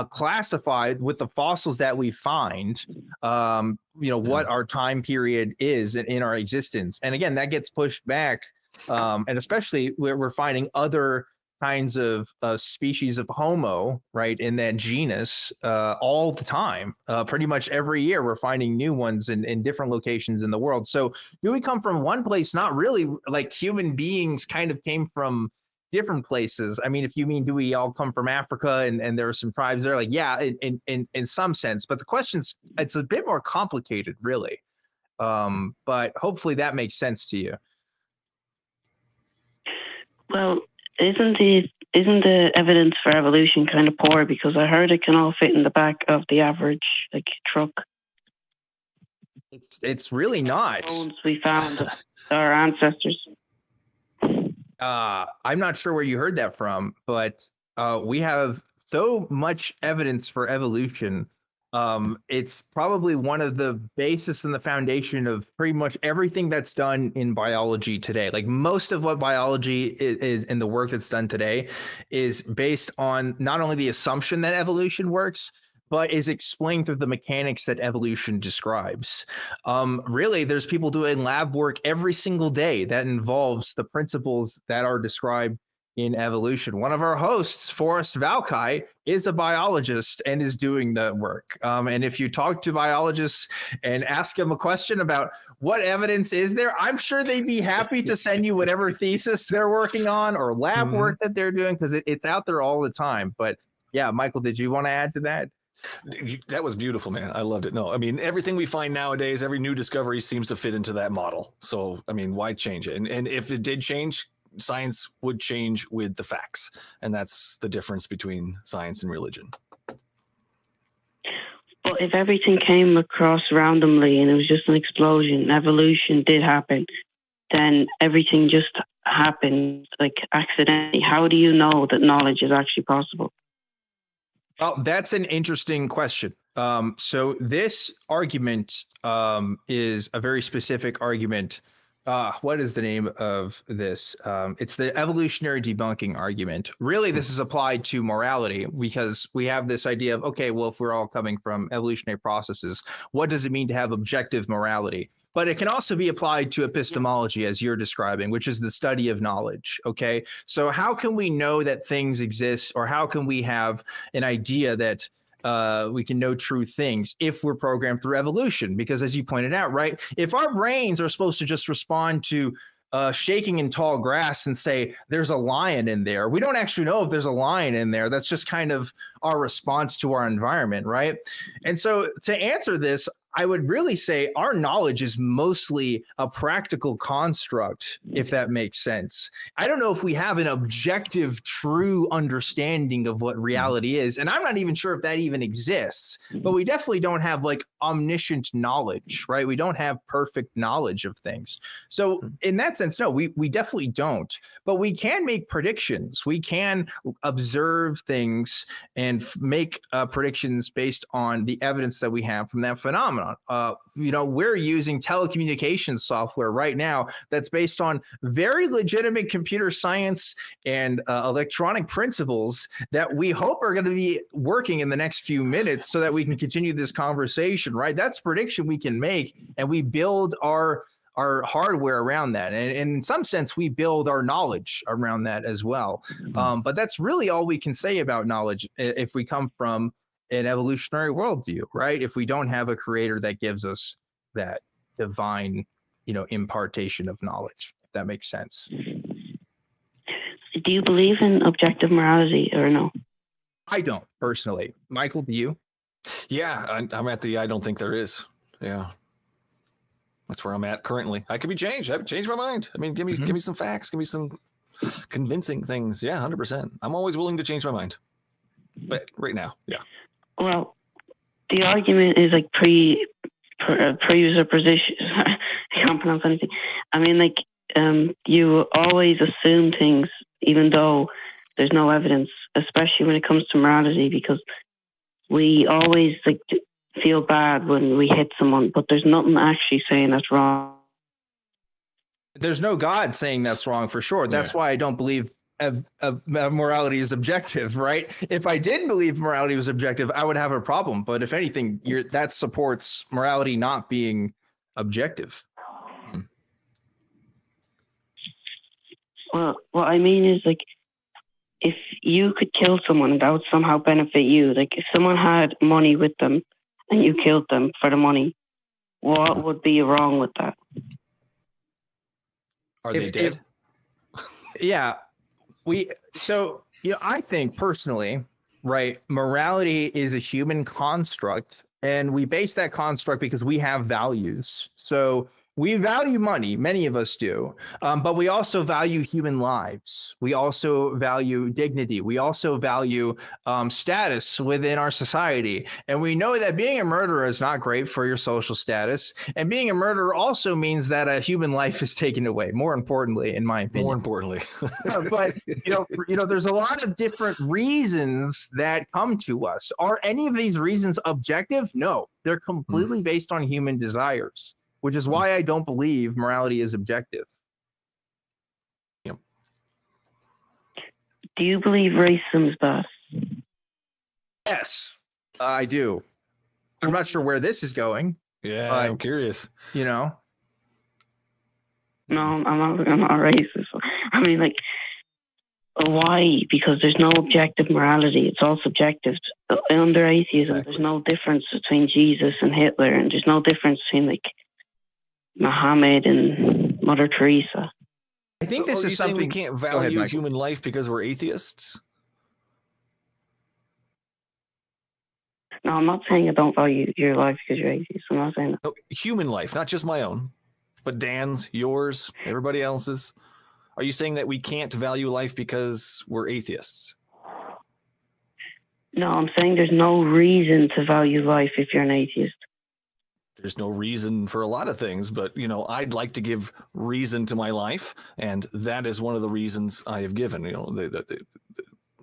classify with the fossils that we find, what our time period is in our existence. And again, that gets pushed back. And especially where we're finding other kinds of species of Homo, right, in that genus all the time. Pretty much every year we're finding new ones in different locations in the world. So do we come from one place? Not really. Like human beings kind of came from different places. I mean, if you mean do we all come from Africa and there are some tribes there, like, yeah, in some sense. But the question's, it's a bit more complicated, really. But hopefully that makes sense to you. Well, isn't the evidence for evolution kind of poor? Because I heard it can all fit in the back of the average truck. It's really not. Bones we found of our ancestors. I'm not sure where you heard that from, but we have so much evidence for evolution. It's probably one of the basis and the foundation of pretty much everything that's done in biology today. Like most of what biology is in the work that's done today is based on not only the assumption that evolution works, but is explained through the mechanics that evolution describes. Really, there's people doing lab work every single day that involves the principles that are described in evolution. One of our hosts, Forrest Valkai, is a biologist and is doing the work. And if you talk to biologists and ask them a question about what evidence is there, I'm sure they'd be happy to send you whatever thesis they're working on or lab work that they're doing, because it's out there all the time. But yeah, Michael, did you want to add to that? That was beautiful, man. I loved it. No, I mean, everything we find nowadays, every new discovery seems to fit into that model. So, I mean, why change it? And if it did change, science would change with the facts. And that's the difference between science and religion. But if everything came across randomly and it was just an explosion, evolution did happen, then everything just happened like accidentally. How do you know that knowledge is actually possible? Oh, that's an interesting question. So this argument is a very specific argument. What is the name of this? It's the evolutionary debunking argument. Really, this is applied to morality because we have this idea of, okay, well, if we're all coming from evolutionary processes, what does it mean to have objective morality? But it can also be applied to epistemology, as you're describing, which is the study of knowledge. Okay, so how can we know that things exist, or how can we have an idea that we can know true things if we're programmed through evolution? Because as you pointed out, right, if our brains are supposed to just respond to shaking in tall grass and say there's a lion in there, we don't actually know if there's a lion in there. That's just kind of our response to our environment, right? And so to answer this, I would really say our knowledge is mostly a practical construct, if that makes sense. I don't know if we have an objective, true understanding of what reality is. And I'm not even sure if that even exists, but we definitely don't have like omniscient knowledge, right? We don't have perfect knowledge of things. So in that sense, no, we definitely don't, but we can make predictions. We can observe things and make predictions based on the evidence that we have from that phenomenon. We're using telecommunications software right now that's based on very legitimate computer science and electronic principles that we hope are going to be working in the next few minutes so that we can continue this conversation, right? That's prediction we can make, and we build our hardware around that. And in some sense, we build our knowledge around that as well. But that's really all we can say about knowledge if we come from an evolutionary worldview, right? If we don't have a creator that gives us that divine, impartation of knowledge, if that makes sense. Do you believe in objective morality or no? I don't personally. Michael, do you? Yeah, I'm at the I don't think there is. Yeah. That's where I'm at currently. I could be changed. I could change my mind. I mean, give me some facts. Give me some convincing things. Yeah, 100%. I'm always willing to change my mind. But right now, yeah. Well, the argument is like presupposition. I can't pronounce anything. I mean, like, you always assume things even though there's no evidence, especially when it comes to morality, because we always like feel bad when we hit someone, but there's nothing actually saying that's wrong. There's no God saying that's wrong for sure. That's why I don't believe morality is objective, right? If I did believe morality was objective, I would have a problem. But if anything, that supports morality not being objective. Well, what I mean is, like, if you could kill someone and that would somehow benefit you, like if someone had money with them and you killed them for the money, what would be wrong with that? Are they dead? Yeah. I think personally, right, morality is a human construct, and we base that construct because we have values. So We value money, many of us do, but we also value human lives. We also value dignity. We also value status within our society. And we know that being a murderer is not great for your social status. And being a murderer also means that a human life is taken away, more importantly, in my opinion. More importantly. But there's a lot of different reasons that come to us. Are any of these reasons objective? No, they're completely based on human desires, which is why I don't believe morality is objective. Yep. Do you believe racism is bad? Yes, I do. I'm not sure where this is going. Yeah, but, I'm curious. No, I'm not racist. I mean, like, why? Because there's no objective morality. It's all subjective. Under atheism, There's no difference between Jesus and Hitler, and there's no difference between, like, Muhammad and Mother Teresa. I think So this are is you saying something we can't Go ahead, value Michael. human life because we're atheists? No, I'm not saying I don't value your life because you're atheist. I'm not saying that. No, human life, not just my own, but Dan's, yours, everybody else's. Are you saying that we can't value life because we're atheists? No, I'm saying there's no reason to value life if you're an atheist. There's no reason for a lot of things, but I'd like to give reason to my life, and that is one of the reasons I have given. The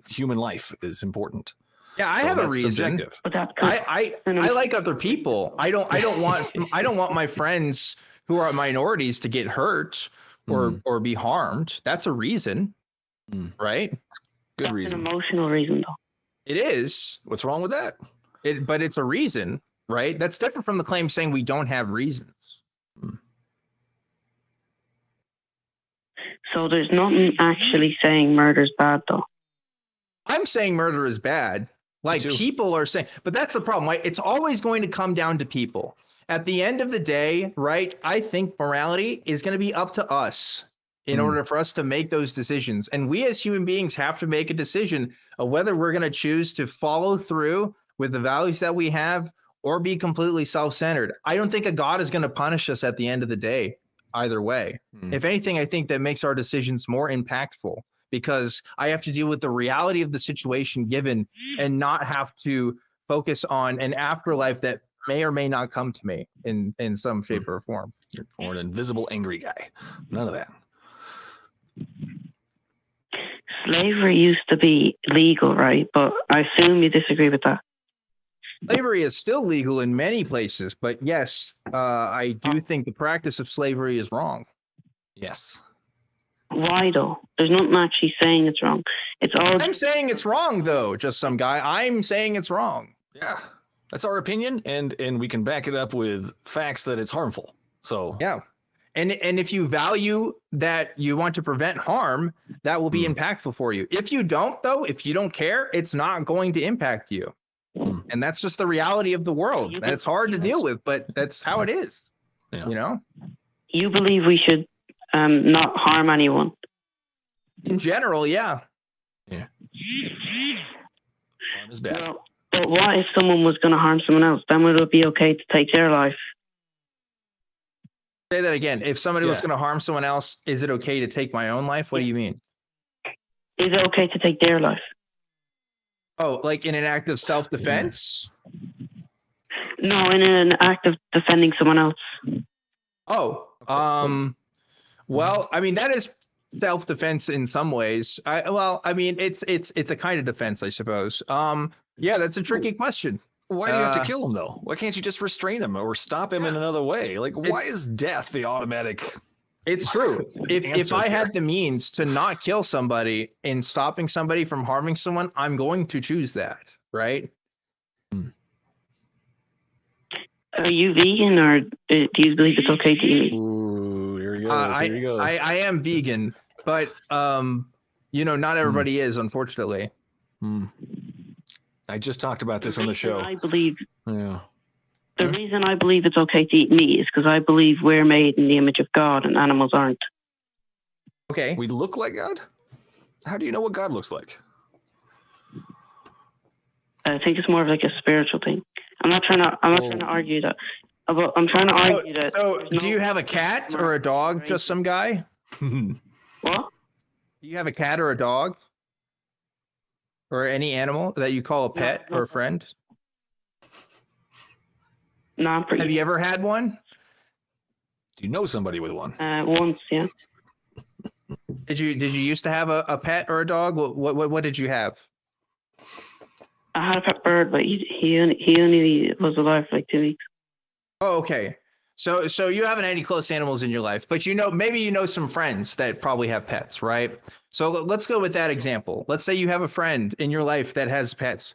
human life is important. Yeah, I have a reason. Subjective. But that's I like other people. I don't want my friends who are minorities to get hurt or be harmed. That's a reason, right? Good an reason. emotional reason, though. It is. What's wrong with that? But it's a reason, right? That's different from the claim saying we don't have reasons. So there's nothing actually saying murder's bad, though. I'm saying murder is bad. Like Me too. people are saying, but that's the problem, right? It's always going to come down to people. At the end of the day, right? I think morality is going to be up to us in order for us to make those decisions. And we as human beings have to make a decision of whether we're going to choose to follow through with the values that we have or be completely self-centered. I don't think a God is going to punish us at the end of the day either way. If anything, I think that makes our decisions more impactful because I have to deal with the reality of the situation given and not have to focus on an afterlife that may or may not come to me in some shape or form. Or an invisible angry guy. None of that. Slavery used to be legal, right? But I assume you disagree with that. Slavery is still legal in many places, but yes, I do think the practice of slavery is wrong. Yes. Why, though? There's nothing actually saying it's wrong. It's all... I'm saying it's wrong, though, just some guy. I'm saying it's wrong. Yeah. That's our opinion, and we can back it up with facts that it's harmful. So yeah. And if you value that you want to prevent harm, that will be impactful for you. If you don't, though, if you don't care, it's not going to impact you. And that's just the reality of the world. That's hard to deal with, but that's how it is. Yeah. You believe we should not harm anyone? In general, yeah. Yeah. Harm is bad. Well, but what if someone was going to harm someone else? Then would it be okay to take their life? Say that again. If somebody was going to harm someone else, is it okay to take my own life? What do you mean? Is it okay to take their life? Oh, like in an act of self-defense? No, in an act of defending someone else. Oh, well, I mean, that is self-defense in some ways. It's a kind of defense, I suppose. Yeah, that's a tricky question. Why do you have to kill him, though? Why can't you just restrain him or stop him in another way? Like, why is death the automatic? It's true. If I had the means to not kill somebody in stopping somebody from harming someone, I'm going to choose that, right? Are you vegan, or do you believe it's okay to eat meat? Ooh, here he goes. Here he goes. I am vegan, but not everybody is, unfortunately. I just talked about this on the show. I believe. Yeah. The reason I believe it's okay to eat meat is because I believe we're made in the image of God and animals aren't. Okay. We look like God? How do you know what God looks like? I think it's more of like a spiritual thing. I'm not trying to argue that I'm trying to argue that. So, there's do no you have a cat or a dog? Just some guy? What? Do you have a cat or a dog? Or any animal that you call a pet No. or a friend? No, I'm pretty. Have you ever had one? Do you know somebody with one? Once, yeah. Did you used to have a pet or a dog? What did you have? I had a pet bird, but he only was alive for like 2 weeks. Oh, okay. So you haven't had any close animals in your life, but maybe you know some friends that probably have pets, right? So let's go with that example. Let's say you have a friend in your life that has pets.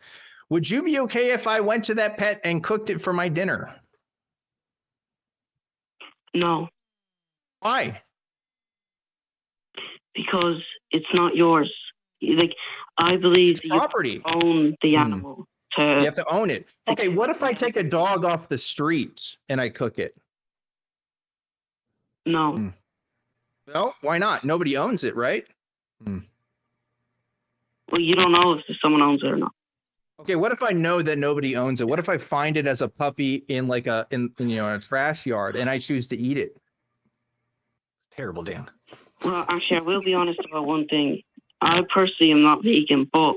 Would you be okay if I went to that pet and cooked it for my dinner? No, Why? because it's not yours. Like, I believe It's that property. you own the animal. You have to own it. Okay, what if I take a dog off the street and I cook it? No. No, why not? Nobody owns it, right? Well, you don't know if someone owns it or not. Okay, what if I know that nobody owns it? What if I find it as a puppy in like a trash yard and I choose to eat it? Terrible, Dan. Well, actually, I will be honest about one thing. I personally am not vegan, but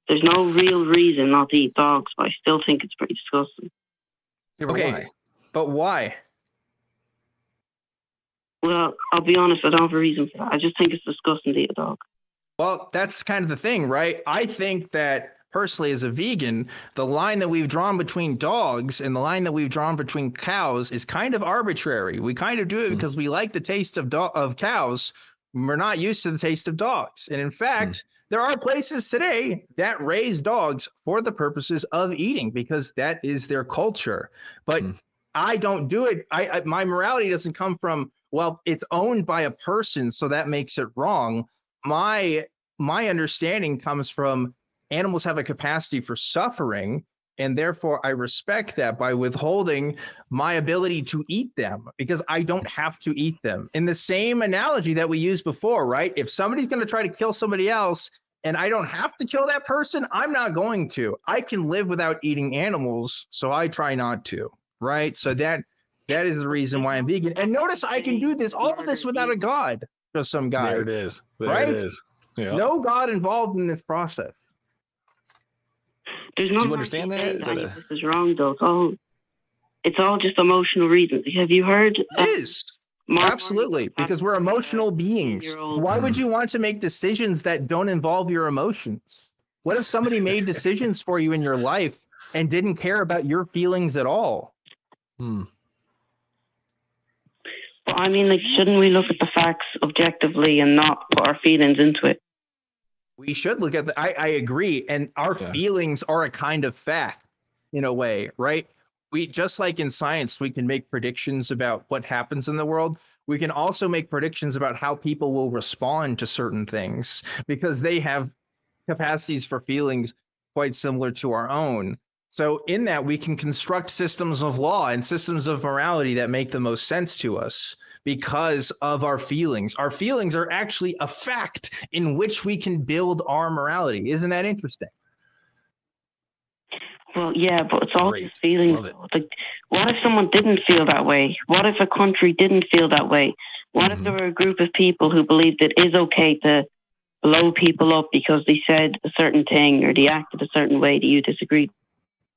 there's no real reason not to eat dogs, but I still think it's pretty disgusting. Yeah, but Okay, why? but why? Well, I'll be honest, I don't have a reason for that. I just think it's disgusting to eat a dog. Well, that's kind of the thing, right? I think that personally, as a vegan, the line that we've drawn between dogs and the line that we've drawn between cows is kind of arbitrary. We kind of do it because we like the taste of cows. We're not used to the taste of dogs. And in fact, there are places today that raise dogs for the purposes of eating because that is their culture. But I don't do it. My morality doesn't come from, well, it's owned by a person, so that makes it wrong. My understanding comes from animals have a capacity for suffering, and therefore I respect that by withholding my ability to eat them because I don't have to eat them. In the same analogy that we used before, right? If somebody's going to try to kill somebody else and I don't have to kill that person, I'm not going to. I can live without eating animals, so I try not to, right? So that is the reason why I'm vegan. And notice I can do all of this without a god, just some guy. There it is. Right? It is. Yeah. No god involved in this process. There's no. Do you understand that? This is wrong, though. It's all just emotional reasons. Have you heard? It is. Absolutely, because we're emotional beings. Why would you want to make decisions that don't involve your emotions? What if somebody made decisions for you in your life and didn't care about your feelings at all? Well, I mean, like, shouldn't we look at the facts objectively and not put our feelings into it? We should look at I agree. And our feelings are a kind of fact in a way, right? We just like in science, we can make predictions about what happens in the world. We can also make predictions about how people will respond to certain things because they have capacities for feelings quite similar to our own. So in that, we can construct systems of law and systems of morality that make the most sense to us because of our feelings. Our feelings are actually a fact in which we can build our morality. Isn't that interesting? Well, yeah, but it's all just feelings. Like, what if someone didn't feel that way? What if a country didn't feel that way? What if there were a group of people who believed it is okay to blow people up because they said a certain thing or they acted a certain way that you disagreed?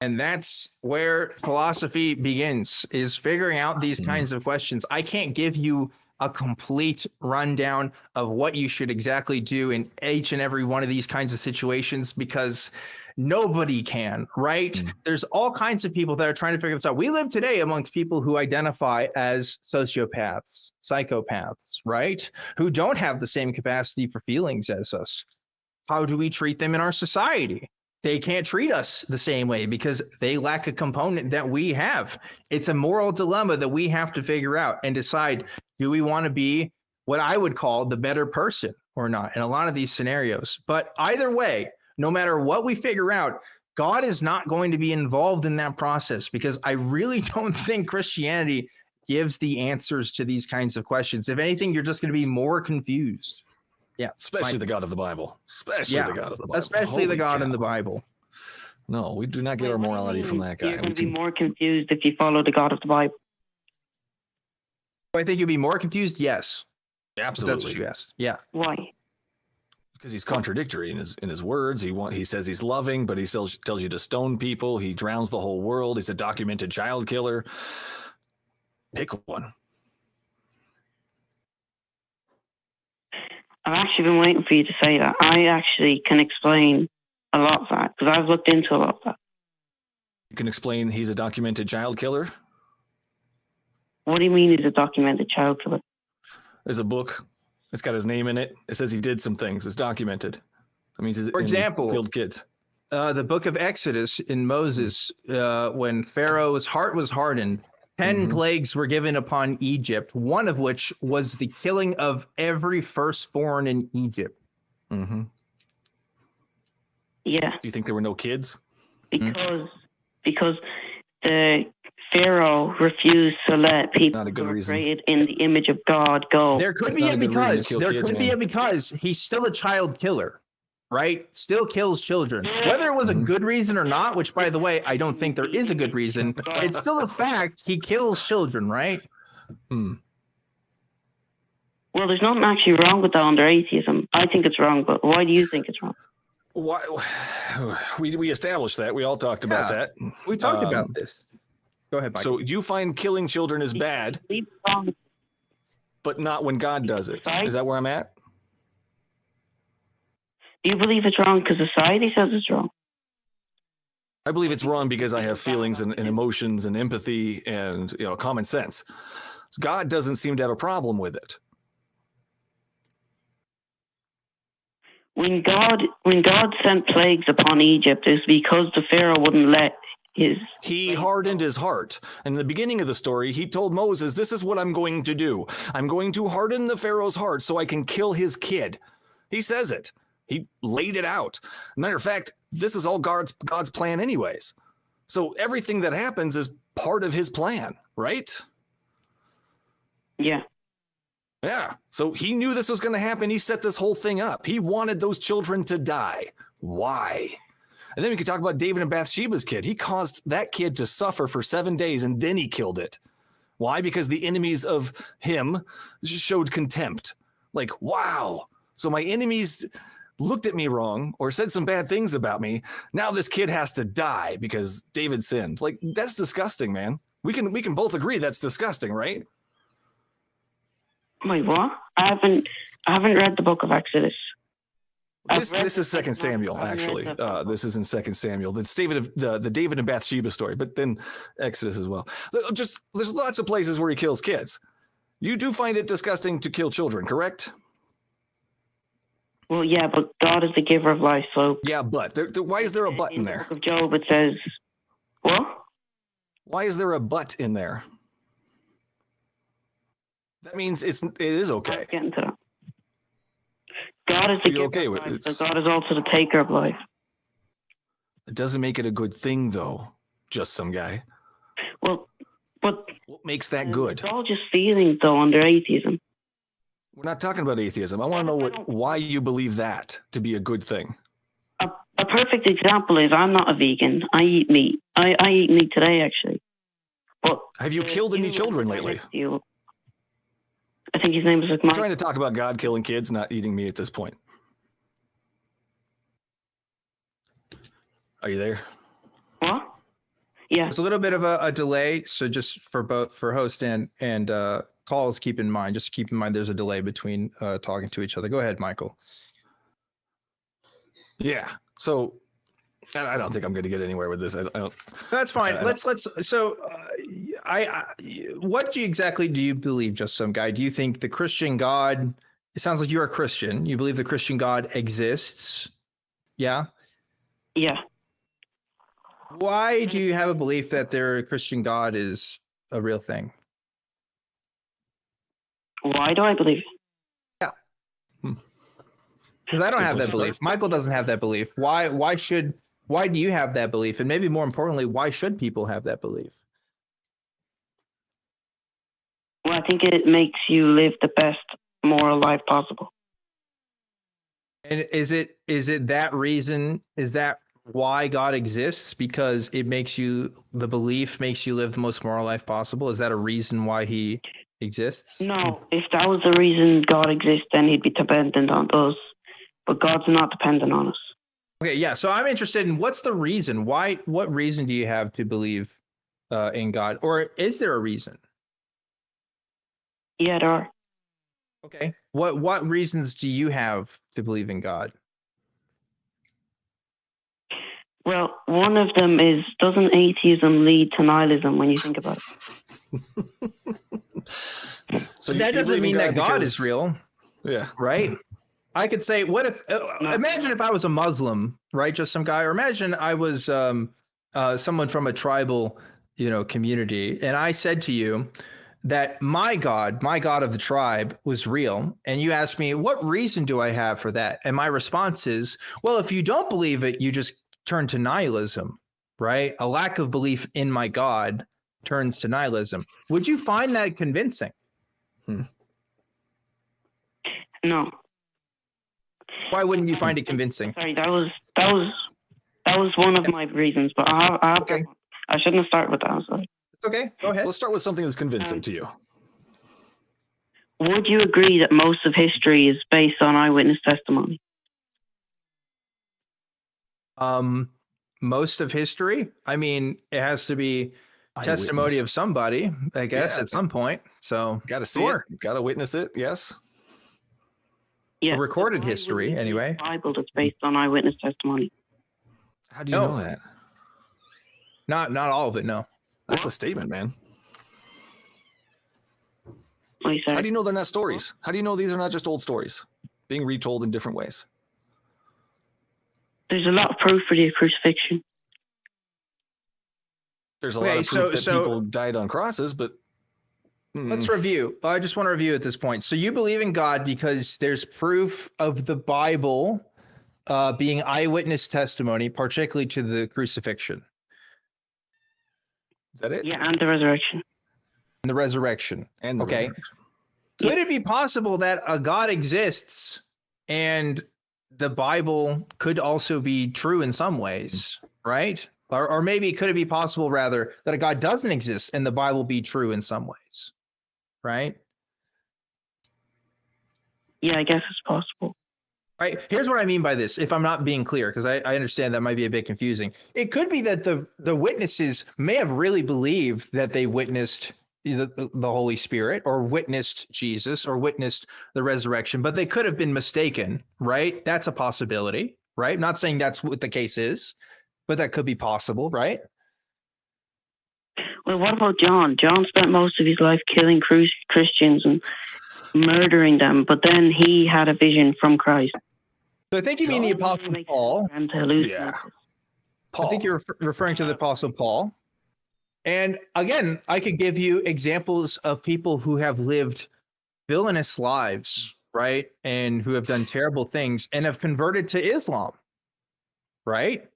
And that's where philosophy begins, is figuring out these kinds of questions. I can't give you a complete rundown of what you should exactly do in each and every one of these kinds of situations because nobody can, right? There's all kinds of people that are trying to figure this out. We live today amongst people who identify as sociopaths, psychopaths, right? Who don't have the same capacity for feelings as us. How do we treat them in our society? They can't treat us the same way because they lack a component that we have. It's a moral dilemma that we have to figure out and decide, do we want to be what I would call the better person or not in a lot of these scenarios? But either way, no matter what we figure out, God is not going to be involved in that process because I really don't think Christianity gives the answers to these kinds of questions. If anything, you're just going to be more confused. Yeah. Especially the God of the Bible. Especially the God of the Bible. Especially the God in the Bible. No, we do not get our What do you morality mean from that guy. You're going We to be can, more confused if you follow the God of the Bible. I think you'd be more confused. Yes, if that's what absolutely, you asked. Yeah. Why? because he's contradictory in his words. He says he's loving, but he still tells you to stone people. He drowns the whole world. He's a documented child killer. Pick one. I've actually been waiting for you to say that. I actually can explain a lot of that because I've looked into a lot of that. You can explain he's a documented child killer. What do you mean he's a documented child killer? There's a book. It's got his name in it. It says he did some things. It's documented. That means For example, killed kids. The book of Exodus in Moses, when Pharaoh's heart was hardened, 10 plagues were given upon Egypt, one of which was the killing of every firstborn in Egypt. Mm-hmm. Yeah, Do you think there were no kids? because the Pharaoh refused to let people Not a good who were reason. created in the image of God go. There could That's be not a a good reason to because. kill There kids, could be man. a because. He's still a child killer, right? Still kills children. Whether it was a good reason or not, which, by the way, I don't think there is a good reason, it's still a fact he kills children, right? Hmm. Well, there's nothing actually wrong with that under atheism. I think it's wrong, but why do you think it's wrong? Why? We established that. We all talked about Yeah. that. We talked about this. Go ahead, Mike. So you find killing children is bad, It's wrong. but not when God does it. Is that where I'm at? Do you believe it's wrong because society says it's wrong? I believe it's wrong because I have feelings and emotions and empathy and common sense. So God doesn't seem to have a problem with it. When God sent plagues upon Egypt, it's because the Pharaoh wouldn't let his. He hardened his heart. In the beginning of the story, he told Moses, "This is what I'm going to do. I'm going to harden the Pharaoh's heart so I can kill his kid." He says it. He laid it out. Matter of fact, this is all God's plan anyways. So everything that happens is part of his plan, right? Yeah. Yeah. So he knew this was going to happen. He set this whole thing up. He wanted those children to die. Why? And then we could talk about David and Bathsheba's kid. He caused that kid to suffer for 7 days and then he killed it. Why? Because the enemies of him showed contempt. Like, wow. So my enemies looked at me wrong or said some bad things about me. Now this kid has to die because David sinned. Like, that's disgusting, man. We can both agree that's disgusting, right? Wait, what? I haven't read the book of Exodus. This is 2 Samuel, actually. This is in 2 Samuel. That's the David and Bathsheba story, but then Exodus as well. There's lots of places where he kills kids. You do find it disgusting to kill children, correct? Well, yeah, but God is the giver of life, so. Yeah, but why is there a but in the there? book of Job, it says, what? Why is there a but in there? That means it is okay. Let's get into that. God is the giver okay of with life, it? but God is also the taker of life. It doesn't make it a good thing, though. Just some guy. Well, but What makes that good? it's all just feelings, though, under atheism. We're not talking about atheism. I want to know why you believe that to be a good thing. A perfect example is I'm not a vegan. I eat meat. I eat meat today, actually. But Have you killed any children lately? I think his name was like I'm Mike. trying to talk about God killing kids, not eating meat at this point. Are you there? What? Yeah. There's a little bit of a delay, so just for host and calls, keep in mind there's a delay between talking to each other. Go ahead, Michael. Yeah. So I don't think I'm going to get anywhere with this. I don't. That's fine. Let's. So, what exactly do you believe, just some guy? Do you think the Christian God? It sounds like you're a Christian. You believe the Christian God exists? Yeah. Yeah. Why do you have a belief that their Christian God is a real thing? Why do I believe it? Because I don't Good have place that to belief. start. Michael doesn't have that belief. Why do you have that belief? And maybe more importantly, why should people have that belief? Well, I think it makes you live the best moral life possible. And is it that reason? Is that why God exists because the belief makes you live the most moral life possible? Is that a reason why he exists? No, if that was the reason God exists, then he'd be dependent on us. But God's not dependent on us. Okay, yeah. So I'm interested in what's the reason? What reason do you have to believe in God? Or is there a reason? Yeah, there are. Okay. What reasons do you have to believe in God? Well, one of them is, doesn't atheism lead to nihilism when you think about it? So That doesn't mean that God is real, Yeah. right? I could say, what if, imagine if I was a Muslim, right? Just some guy, or imagine I was someone from a tribal, community. And I said to you that my God of the tribe was real. And you asked me, what reason do I have for that? And my response is, well, if you don't believe it, you just turn to nihilism, right? A lack of belief in my God turns to nihilism. Would you find that convincing? No. Why wouldn't you find it convincing? Sorry, that was one of my reasons, but Okay. I shouldn't have started with that. I'm sorry. It's okay. Go ahead. Let's start with something that's convincing to you. Would you agree that most of history is based on eyewitness testimony? Most of history. I mean, it has to be testimony of somebody, I guess, at some point. So Got to see it. Got to witness it. Yes. Yeah. Recorded history, anyway. Bible that's based on eyewitness testimony. How do you know that? Not all of it. No. That's a statement, man. How do you know they're not stories? How do you know these are not just old stories being retold in different ways? There's a lot of proof for the crucifixion. There's a lot of proof that people died on crosses, but let's review. I just want to review at this point. So you believe in God because there's proof of the Bible being eyewitness testimony, particularly to the crucifixion. Is that it? Yeah, and the resurrection. And the resurrection. Resurrection. Could it be possible that a God exists and the Bible could also be true in some ways, right? Or maybe could it be possible, rather, that a God doesn't exist and the Bible be true in some ways, right? Yeah, I guess it's possible. Right. Here's what I mean by this, if I'm not being clear, because I understand that might be a bit confusing. It could be that the witnesses may have really believed that they witnessed the Holy Spirit or witnessed Jesus or witnessed the resurrection, but they could have been mistaken, right? That's a possibility, right? I'm not saying that's what the case is, but that could be possible, right? Well, what about John? John spent most of his life killing Christians and murdering them, but then he had a vision from Christ. So I think you mean the Apostle Paul. Yeah. Paul. I think you're referring to the Apostle Paul. And again, I could give you examples of people who have lived villainous lives, right? And who have done terrible things and have converted to Islam, right?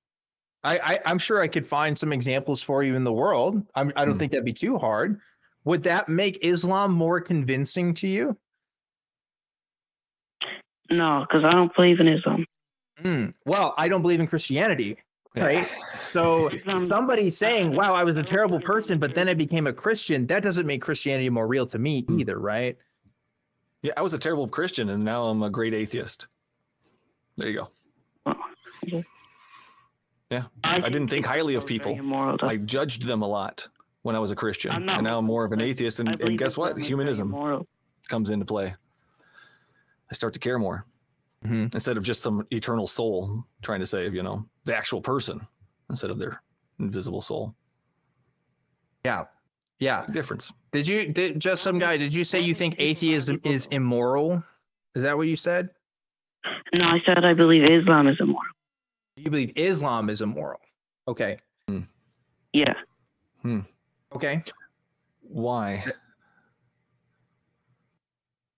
I'm sure I could find some examples for you in the world. I don't think that'd be too hard. Would that make Islam more convincing to you? No, because I don't believe in Islam. Well, I don't believe in Christianity, right? So somebody saying, wow, I was a terrible person, but then I became a Christian, that doesn't make Christianity more real to me either, right? Yeah, I was a terrible Christian, and now I'm a great atheist. There you go. Yeah, I didn't think highly of people. I judged them a lot when I was a Christian, and now I'm more of an atheist. And guess what? Humanism comes into play. I start to care more instead of just some eternal soul trying to save, the actual person instead of their invisible soul. Yeah. Big difference. Did you say you think atheism is immoral? Is that what you said? No, I said I believe Islam is immoral. You believe Islam is immoral. Okay. Yeah. Okay. Why?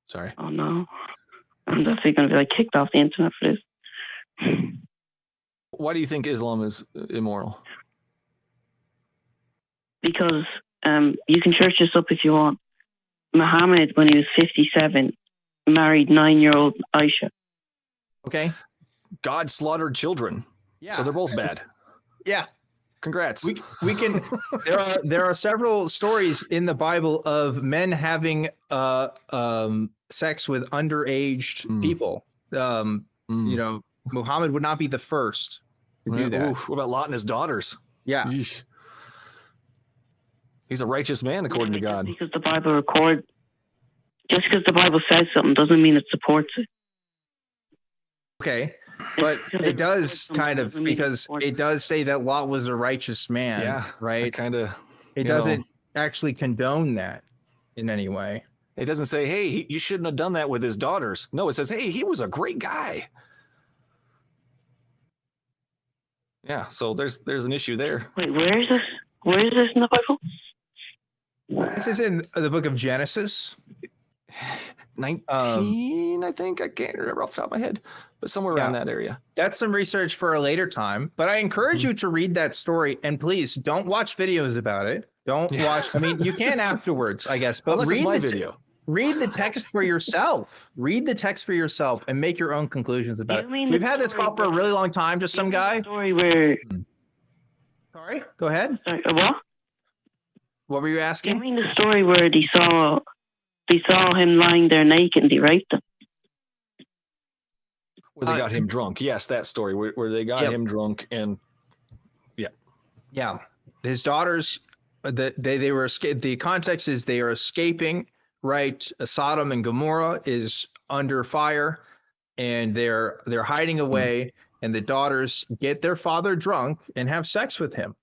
Sorry. Oh, no. I'm definitely going to be kicked off the internet for this. Why do you think Islam is immoral? Because you can church this up if you want. Muhammad, when he was 57, married 9-year-old Aisha. Okay. God slaughtered children. Yeah. So they're both bad. Yeah. Congrats. We can there are several stories in the Bible of men having sex with underaged people. You know, Muhammad would not be the first to do that. What about Lot and his daughters? Yeah. Yeesh. He's a righteous man according to God. Because the Bible records, just because the Bible says something doesn't mean it supports it. Okay. But it does kind of, because it does say that Lot was a righteous man. Yeah. Right. It doesn't actually condone that in any way. It doesn't say, hey, you shouldn't have done that with his daughters. No, it says, hey, he was a great guy. Yeah, so there's an issue there. Wait, where is this? Where is this in the Bible? This is in the book of Genesis. 19, I think. I can't remember off the top of my head, but somewhere around that area. That's some research for a later time, but I encourage you to read that story, and please don't watch videos about it. Don't watch. I mean, you can afterwards, I guess, but read my video. Read the text for yourself. Read the text for yourself and make your own conclusions about it. We've had this call for a really long time. Just some guy. Story where? Sorry, go ahead. Sorry, what? What were you asking? You mean the story where they saw him lying there naked and they raped him? Where they got him drunk. Yes, that story where they got him drunk and his daughters. They were the context is they are escaping. Right, Sodom and Gomorrah is under fire, and they're hiding away, and the daughters get their father drunk and have sex with him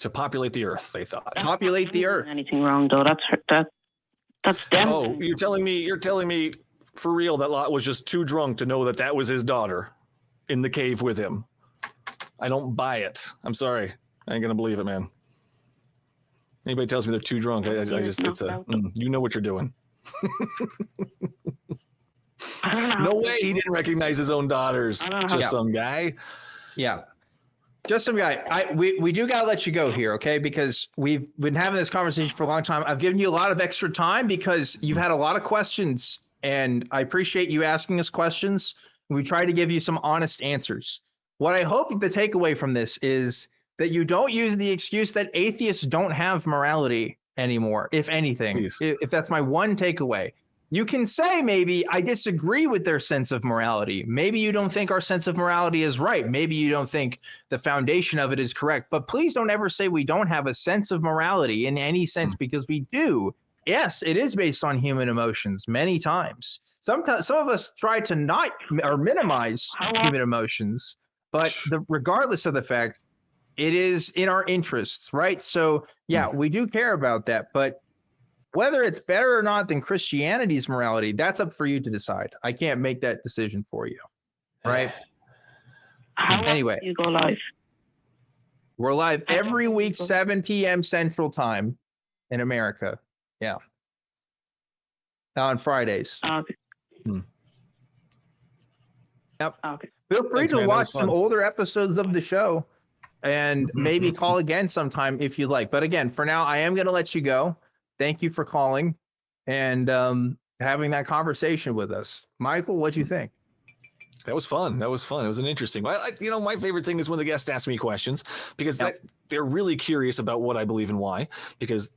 to populate the earth. They thought populate the earth. Anything wrong though? That's them. Oh, you're telling me for real that Lot was just too drunk to know that was his daughter in the cave with him? I don't buy it. I'm sorry, I ain't gonna believe it, man. Anybody tells me they're too drunk, I just you know what you're doing. No way he didn't recognize his own daughters. Just some guy. Yeah. Just some guy. We do gotta let you go here, okay? Because we've been having this conversation for a long time. I've given you a lot of extra time because you've had a lot of questions, and I appreciate you asking us questions. We try to give you some honest answers. What I hope the takeaway from this is that you don't use the excuse that atheists don't have morality anymore, if anything. Please. If that's my one takeaway. You can say maybe I disagree with their sense of morality. Maybe you don't think our sense of morality is right. Maybe you don't think the foundation of it is correct. But please don't ever say we don't have a sense of morality in any sense, because we do. Yes, it is based on human emotions many times. Sometimes some of us try to not or minimize human emotions, but regardless of the fact, it is in our interests, right? So yeah, we do care about that, but whether it's better or not than Christianity's morality, that's up for you to decide. I can't make that decision for you, right? Anyway, you go live. We're live every week, 7 p.m. Central Time in America. Yeah. On Fridays. Okay. Yep. Okay. Feel free to watch some older episodes of the show and maybe call again sometime if you like. But again, for now, I am going to let you go. Thank you for calling and having that conversation with us. Michael, what'd you think? That was fun. It was an interesting. My favorite thing is when the guests ask me questions, because they're really curious about what I believe and why. Because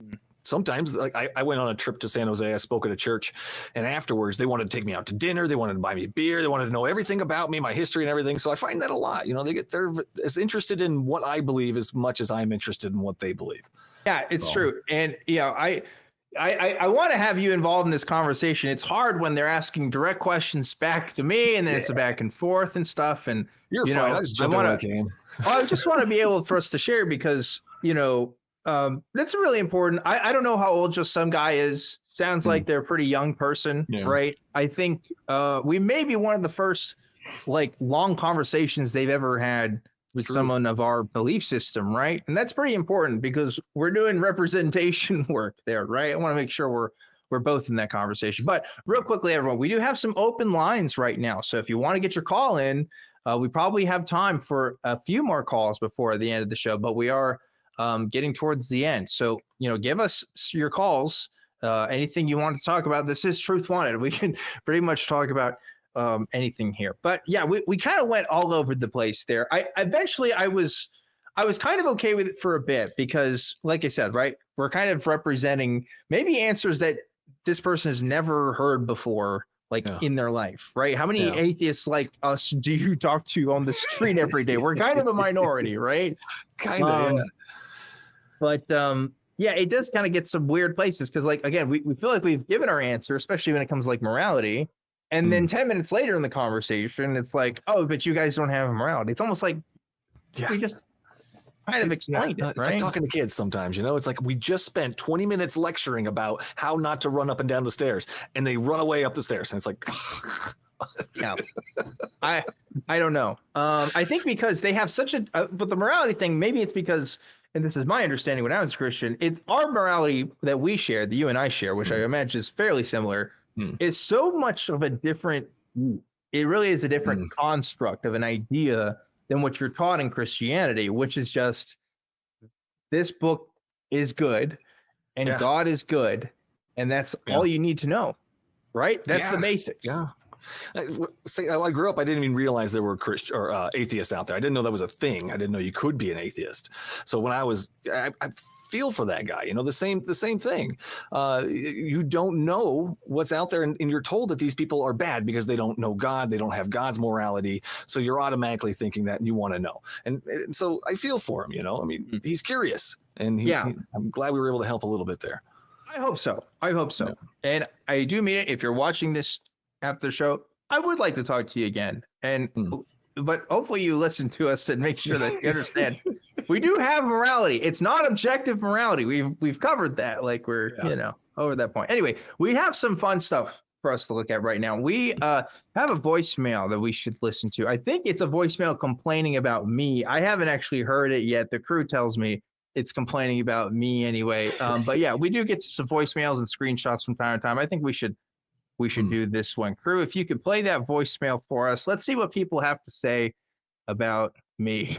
sometimes, like I went on a trip to San Jose, I spoke at a church, and afterwards they wanted to take me out to dinner. They wanted to buy me beer. They wanted to know everything about me, my history and everything. So I find that a lot. They're as interested in what I believe as much as I'm interested in what they believe. Yeah, it's true. And I want to have you involved in this conversation. It's hard when they're asking direct questions back to me, and then it's a back and forth and stuff. And you're fine. I just jump in when I can. I just want to be able for us to share, because that's really important. I don't know how old just some guy is. Sounds like they're a pretty young person, right? I think we may be one of the first long conversations they've ever had with someone of our belief system, right? And that's pretty important because we're doing representation work there, right? I want to make sure we're both in that conversation. But real quickly, everyone, we do have some open lines right now. So if you want to get your call in, we probably have time for a few more calls before the end of the show, but we are getting towards the end. So, give us your calls, anything you want to talk about. This is Truth Wanted. We can pretty much talk about anything here. But yeah, we kind of went all over the place there. I was kind of okay with it for a bit because, like I said, right, we're kind of representing maybe answers that this person has never heard before, like in their life, right? How many atheists like us do you talk to on the street every day? We're kind of a minority, right? Kind of, yeah. But yeah, it does kind of get some weird places because, like, again, we feel like we've given our answer, especially when it comes to like morality. And then 10 minutes later in the conversation, it's like, oh, but you guys don't have morality. It's almost like we just kind of explained it, It's right? like talking to kids sometimes, you know? It's like we just spent 20 minutes lecturing about how not to run up and down the stairs, and they run away up the stairs. And it's like... Yeah, I don't know. I think because they have such a but the morality thing, maybe it's because, and this is my understanding when I was Christian, our morality that we share, that you and I share, which I imagine is fairly similar, is so much of a different, it really is a different construct of an idea than what you're taught in Christianity, which is just this book is good and God is good, and that's all you need to know, right? That's the basics. Yeah. I grew up, I didn't even realize there were Christian or atheists out there. I didn't know that was a thing. I didn't know you could be an atheist. So when I feel for that guy, you know, the same thing. You don't know what's out there, and you're told that these people are bad because they don't know God, they don't have God's morality. So you're automatically thinking that and you want to know. And so I feel for him, you know. I mean, he's curious, and I'm glad we were able to help a little bit there. I hope so. Yeah. And I do mean it. If you're watching this after the show, I would like to talk to you again. And but hopefully you listen to us and make sure that you understand we do have morality. It's not objective morality. We've covered that. Like we're over that point. Anyway, we have some fun stuff for us to look at right now. We have a voicemail that we should listen to. I think it's a voicemail complaining about me. I haven't actually heard it yet. The crew tells me it's complaining about me anyway. But yeah, we do get some voicemails and screenshots from time to time. I think we should do this one. Crew, if you could play that voicemail for us, let's see what people have to say about me.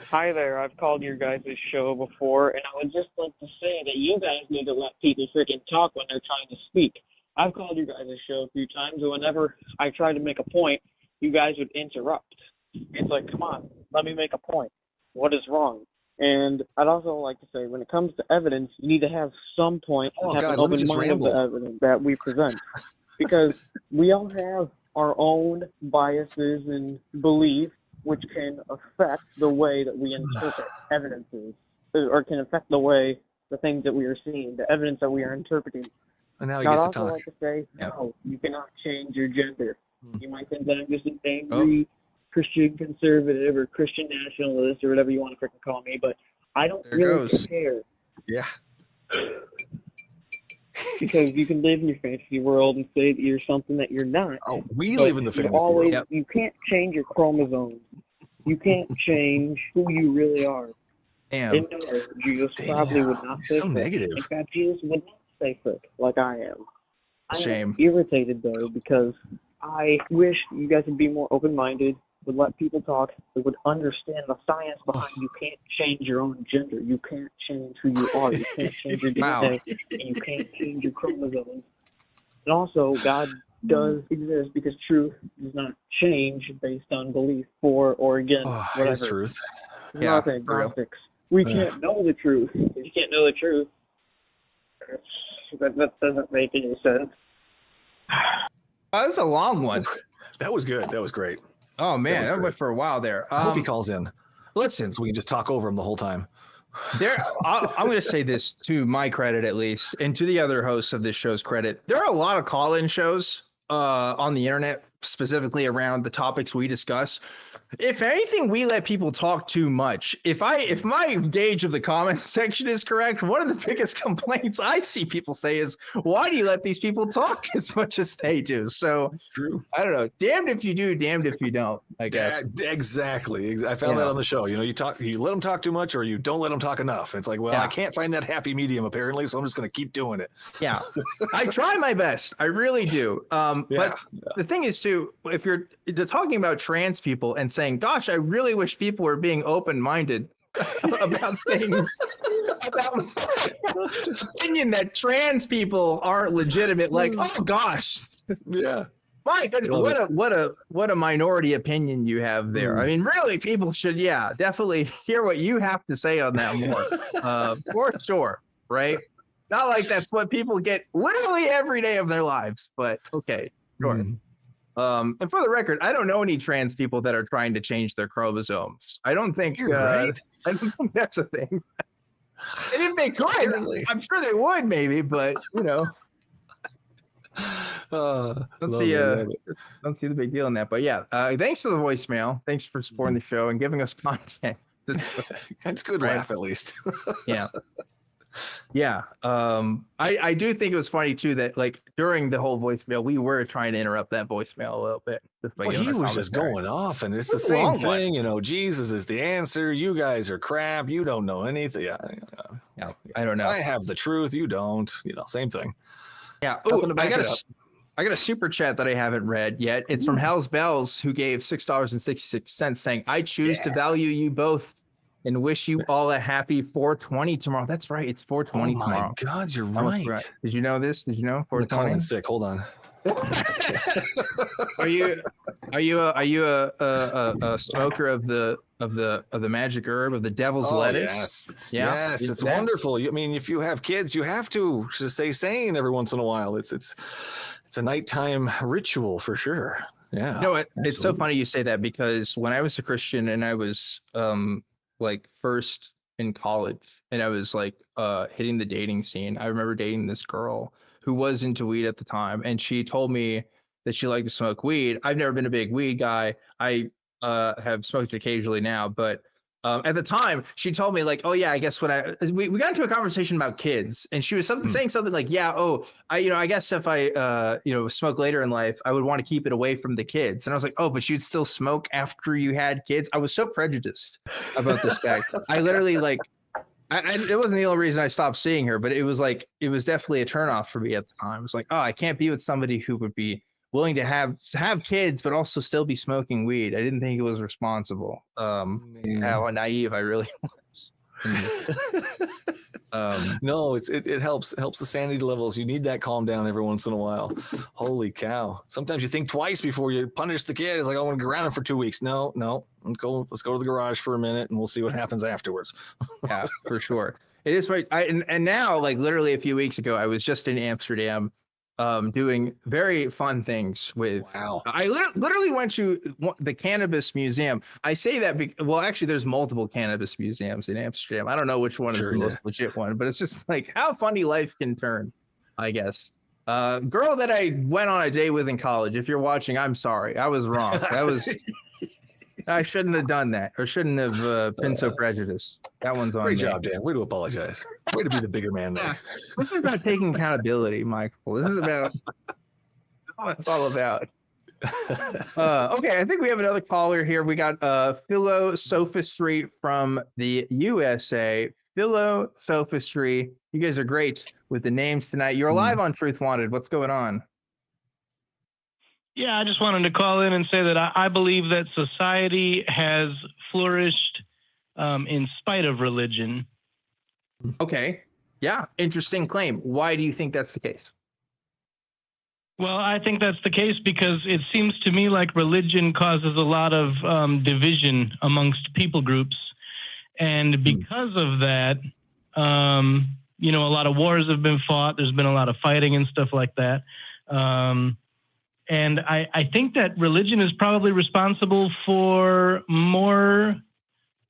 Hi there, I've called your guys' show before, and I would just like to say that you guys need to let people freaking talk when they're trying to speak. I've called your guys' show a few times, and whenever I try to make a point, you guys would interrupt. It's like, come on, let me make a point. What is wrong? And I'd also like to say, when it comes to evidence, you need to have some point and have an open mind of the evidence that we present. Because we all have our own biases and beliefs, which can affect the way that we interpret evidences, or can affect the way, the things that we are seeing, the evidence that we are interpreting. And now he gets to talk. I'd also like to say, no, you cannot change your gender. You might think that I'm just an angry Christian conservative or Christian nationalist or whatever you want to freaking call me, but I don't really care. Yeah. Because you can live in your fantasy world and say that you're something that you're not. Oh, we live in the fantasy world. Yep. You can't change your chromosomes. You can't change who you really are. Damn. And no, Jesus probably would not say so negative. In fact, Jesus would not say frick like I am. Shame. I'm irritated, though, because I wish you guys would be more open-minded, would let people talk, that would understand the science behind you can't change your own gender. You can't change who you are. You can't change your DNA. And you can't change your chromosomes. And also, God does exist because truth does not change based on belief or against whatever. It's truth. It's not agnostics. We can't know the truth. If you can't know the truth, that doesn't make any sense. That was a long one. That was good. That was great. Oh man, that went for a while there. I hope he calls in. Listen, so we can just talk over him the whole time. I'm going to say this to my credit, at least, and to the other hosts of this show's credit. There are a lot of call-in shows on the internet, specifically around the topics we discuss. If anything, we let people talk too much. If my gauge of the comments section is correct, one of the biggest complaints I see people say is, why do you let these people talk as much as they do? So true. I don't know. Damned if you do, damned if you don't, I guess. Exactly. I found that on the show. You know, you let them talk too much or you don't let them talk enough. It's like, well, I can't find that happy medium apparently, so I'm just going to keep doing it. Yeah. I try my best. I really do. But the thing is too, if you're talking about trans people and saying, gosh, I really wish people were being open-minded about things, about opinion that trans people aren't legitimate, like, oh gosh. Yeah. My goodness, what a minority opinion you have there. I mean, really, people should, definitely hear what you have to say on that more, for sure, right? Not like that's what people get literally every day of their lives, but okay, sure. And for the record, I don't know any trans people that are trying to change their chromosomes. I don't think right. I don't think that's a thing. And if they could, I'm sure they would, maybe, but Love don't see the big deal in that. But thanks for the voicemail. Thanks for supporting the show and giving us content. That's good laugh, at least. I do think it was funny too that like during the whole voicemail we were trying to interrupt that voicemail a little bit. Well, he was just going off, and it's the same thing. You know, Jesus is the answer. You guys are crap. You don't know anything. I don't know. I have the truth. You don't. You know, same thing. Yeah. I got a super chat that I haven't read yet. It's from Hell's Bells, who gave $6.66, saying, "I choose to value you both and wish you all a happy 420 tomorrow." That's right. It's 420 tomorrow. Oh my God, you're right. Did you know this? Did you know 420? I'm calling in sick. Hold on. Are you a smoker of the magic herb of the devil's lettuce? Yes, it's wonderful. I mean, if you have kids, you have to just stay sane every once in a while. It's a nighttime ritual for sure. Yeah. No, it's so funny you say that, because when I was a Christian and I was like first in college and I was like hitting the dating scene, I remember dating this girl who was into weed at the time, and she told me that she liked to smoke weed. I've never been a big weed guy. I have smoked occasionally now, but at the time she told me like, oh yeah, I guess when we got into a conversation about kids, and she was saying something like, I guess if I smoke later in life, I would want to keep it away from the kids. And I was like, oh, but you'd still smoke after you had kids? I was so prejudiced about this guy. I literally like, it wasn't the only reason I stopped seeing her, but it was definitely a turnoff for me at the time. It was like, oh, I can't be with somebody who would be willing to have kids, but also still be smoking weed. I didn't think it was responsible. How naive I really was. No, it helps the sanity levels. You need that calm down every once in a while. Holy cow. Sometimes you think twice before you punish the kid. It's like, I want to go around him for 2 weeks. No, let's go to the garage for a minute and we'll see what happens afterwards. Yeah, for sure. It is right. And now, like literally a few weeks ago, I was just in Amsterdam doing very fun things with. Wow. I literally went to the cannabis museum. I say that actually there's multiple cannabis museums in Amsterdam. I don't know which one is the most legit one, but it's just like how funny life can turn, I guess. Girl that I went on a date with in college, if you're watching, I'm sorry. I was wrong. I shouldn't have done that, or shouldn't have been so prejudiced. That one's on me. Great job, Dan. Way to apologize. Way to be the bigger man there. This is about taking accountability, Michael. This is about what it's all about. Okay, I think we have another caller here. We got Philo-Sophistry from the USA. Philo-Sophistry, you guys are great with the names tonight. You're live on Truth Wanted. What's going on? Yeah, I just wanted to call in and say that I believe that society has flourished in spite of religion. Okay. Yeah, interesting claim. Why do you think that's the case? Well, I think that's the case because it seems to me like religion causes a lot of division amongst people groups. And because of that, a lot of wars have been fought. There's been a lot of fighting and stuff like that. And I think that religion is probably responsible for more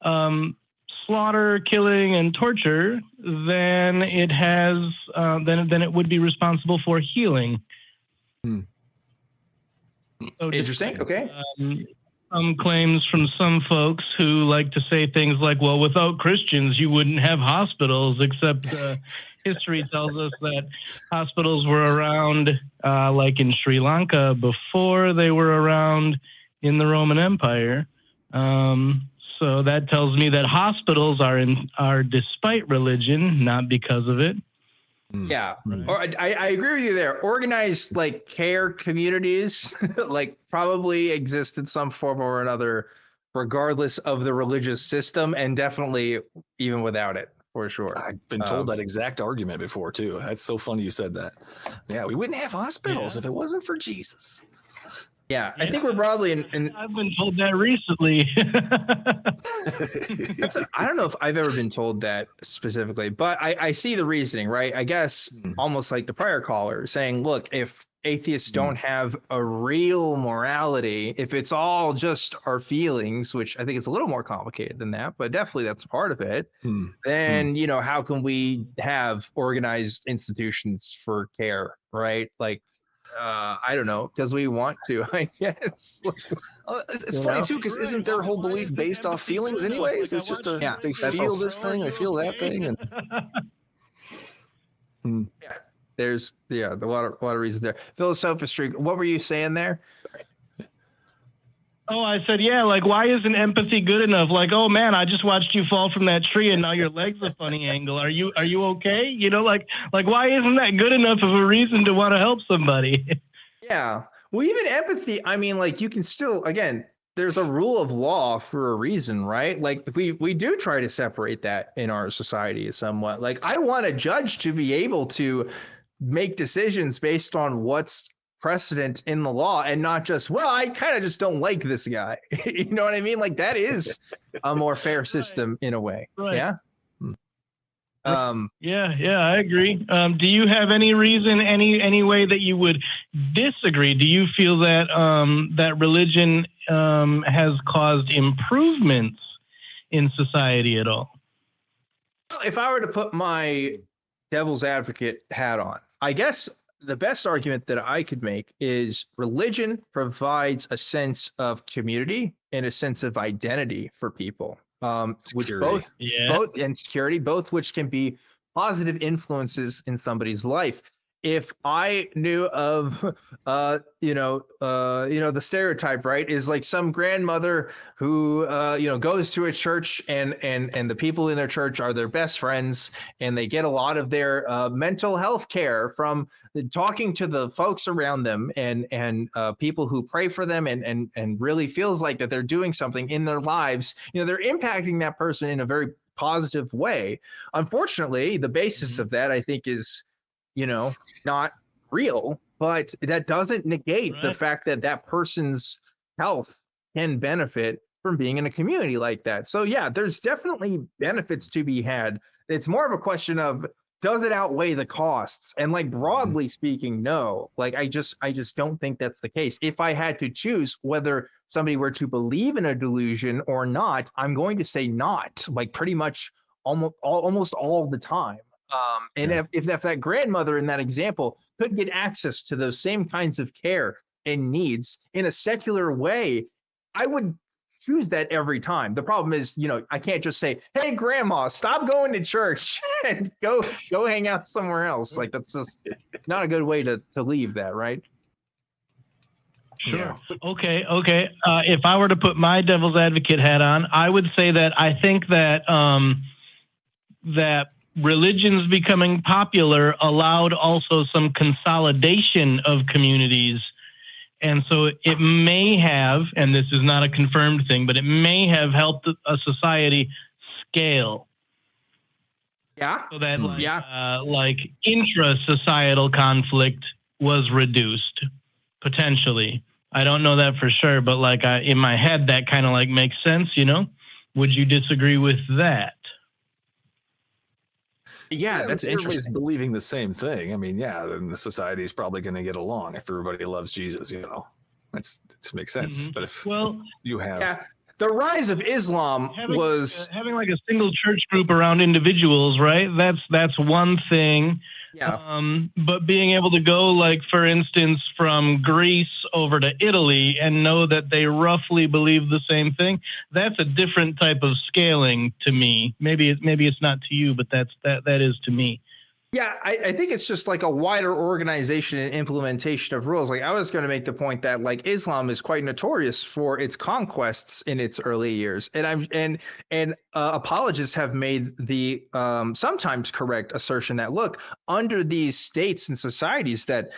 slaughter, killing, and torture than it has than it would be responsible for healing. So interesting. Okay. Some claims from some folks who like to say things like, well, without Christians, you wouldn't have hospitals, except history tells us that hospitals were around, like in Sri Lanka, before they were around in the Roman Empire. So that tells me that hospitals are despite religion, not because of it. Yeah, or I agree with you there. Organized like care communities like probably exist in some form or another, regardless of the religious system, and definitely even without it, for sure. I've been told that exact argument before too. That's so funny you said that. Yeah, we wouldn't have hospitals if it wasn't for Jesus. Yeah, I think we're broadly in I've been told that recently. I don't know if I've ever been told that specifically, but I see the reasoning, right? I guess almost like the prior caller saying, look, if atheists don't have a real morality, if it's all just our feelings, which I think is a little more complicated than that, but definitely that's part of it, then, you know, how can we have organized institutions for care, right? Like, I don't know, because we want to, I guess. It's funny too, because isn't their whole belief based off feelings anyways? It's just they feel this thing, they feel that thing, and there's a lot of reasons there. Philo-Sophistry, what were you saying there? Oh, I said, yeah, like, why isn't empathy good enough? Like, oh man, I just watched you fall from that tree and now your leg's a funny angle. Are you okay? You know, like why isn't that good enough of a reason to want to help somebody? Yeah. Well, even empathy, I mean, like, you can still, again, there's a rule of law for a reason, right? Like, we do try to separate that in our society somewhat. Like, I want a judge to be able to make decisions based on what's precedent in the law and not just, well, I kind of just don't like this guy. You know what I mean? Like, that is a more fair system in a way. Right. Yeah. Yeah, I agree. Do you have any reason, any way that you would disagree? Do you feel that that religion has caused improvements in society at all? If I were to put my devil's advocate hat on, I guess the best argument that I could make is religion provides a sense of community and a sense of identity for people, which both and security, both which can be positive influences in somebody's life. If I knew of, the stereotype, right, is like some grandmother who, goes to a church and the people in their church are their best friends, and they get a lot of their mental health care from talking to the folks around them and people who pray for them and really feels like that they're doing something in their lives. You know, they're impacting that person in a very positive way. Unfortunately, the basis of that, I think, is, not real, but that doesn't negate the fact that that person's health can benefit from being in a community like that. So yeah, there's definitely benefits to be had. It's more of a question of, does it outweigh the costs? And like, broadly speaking, no. Like, I just don't think that's the case. If I had to choose whether somebody were to believe in a delusion or not, I'm going to say not, like pretty much almost all the time. If that grandmother in that example could get access to those same kinds of care and needs in a secular way, I would choose that every time. The problem is, I can't just say, hey, grandma, stop going to church and go hang out somewhere else. Like, that's just not a good way to leave that, right? Sure. Yeah. Okay. If I were to put my devil's advocate hat on, I would say that I think that that religions becoming popular allowed also some consolidation of communities. And so it may have, and this is not a confirmed thing, but it may have helped a society scale. Yeah. So that like intra-societal conflict was reduced, potentially. I don't know that for sure, but like in my head, that kind of like makes sense, Would you disagree with that? Yeah, that's interesting. Everybody's believing the same thing. I mean, then the society is probably going to get along if everybody loves Jesus. That makes sense. But if you have the rise of Islam was having like a single church group around individuals, right? That's one thing. Yeah. But being able to go, like, for instance, from Greece over to Italy and know that they roughly believe the same thing, that's a different type of scaling to me. Maybe it's not to you, but that is to me. Yeah, I think it's just like a wider organization and implementation of rules. Like, I was going to make the point that like Islam is quite notorious for its conquests in its early years, and apologists have made the sometimes correct assertion that, look, under these states and societies that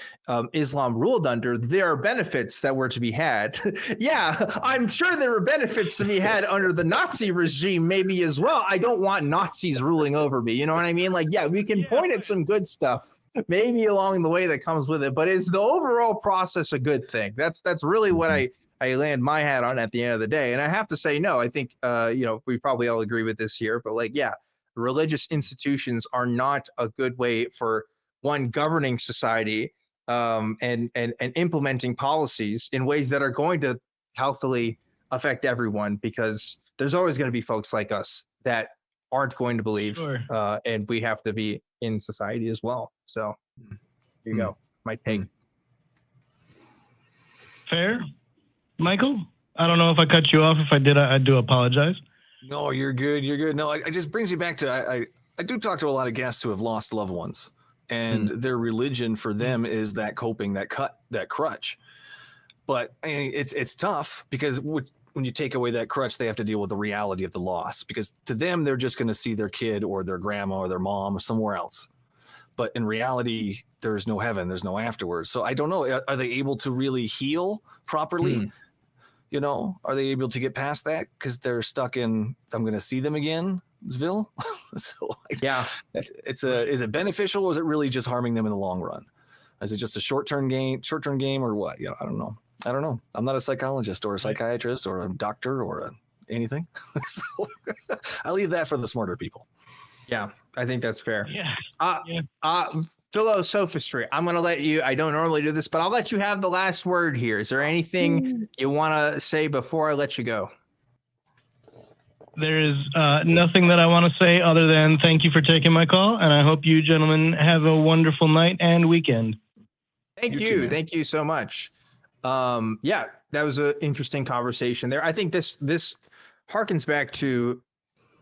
Islam ruled under, there are benefits that were to be had. Yeah, I'm sure there were benefits to be had under the Nazi regime maybe as well. I don't want Nazis ruling over me. You know what I mean? Like, yeah, we can point at some good stuff maybe along the way that comes with it, but is the overall process a good thing? That's really what I land my hat on at the end of the day. And I have to say, no, I think, we probably all agree with this here, but like, yeah, religious institutions are not a good way for one governing society, and implementing policies in ways that are going to healthily affect everyone, because there's always going to be folks like us that aren't going to believe, Sure. and we have to be in society as well. So here you go, my take. Fair. Michael, I don't know if I cut you off. If I did, I do apologize. No, you're good. You're good. No, it just brings you back to I do talk to a lot of guests who have lost loved ones, and their religion for them is that coping, that crutch. But I mean, it's tough because when you take away that crutch, they have to deal with the reality of the loss, because to them, they're just going to see their kid or their grandma or their mom or somewhere else. But in reality, there's no heaven, there's no afterwards. So I don't know. Are they able to really heal properly? Are they able to get past that? Because they're stuck in, I'm going to see them again, Ville. So Yeah. Is it beneficial, or is it really just harming them in the long run? Is it just a short-term game or what? I don't know. I'm not a psychologist or a psychiatrist or a doctor or anything. So I leave that for the smarter people. Yeah, I think that's fair. Yeah. Philo-Sophistry, I'm going to let you, I don't normally do this, but I'll let you have the last word here. Is there anything you want to say before I let you go? There is nothing that I want to say other than thank you for taking my call, and I hope you gentlemen have a wonderful night and weekend. Thank you. Thank you so much. Yeah, that was an interesting conversation there. I think this harkens back to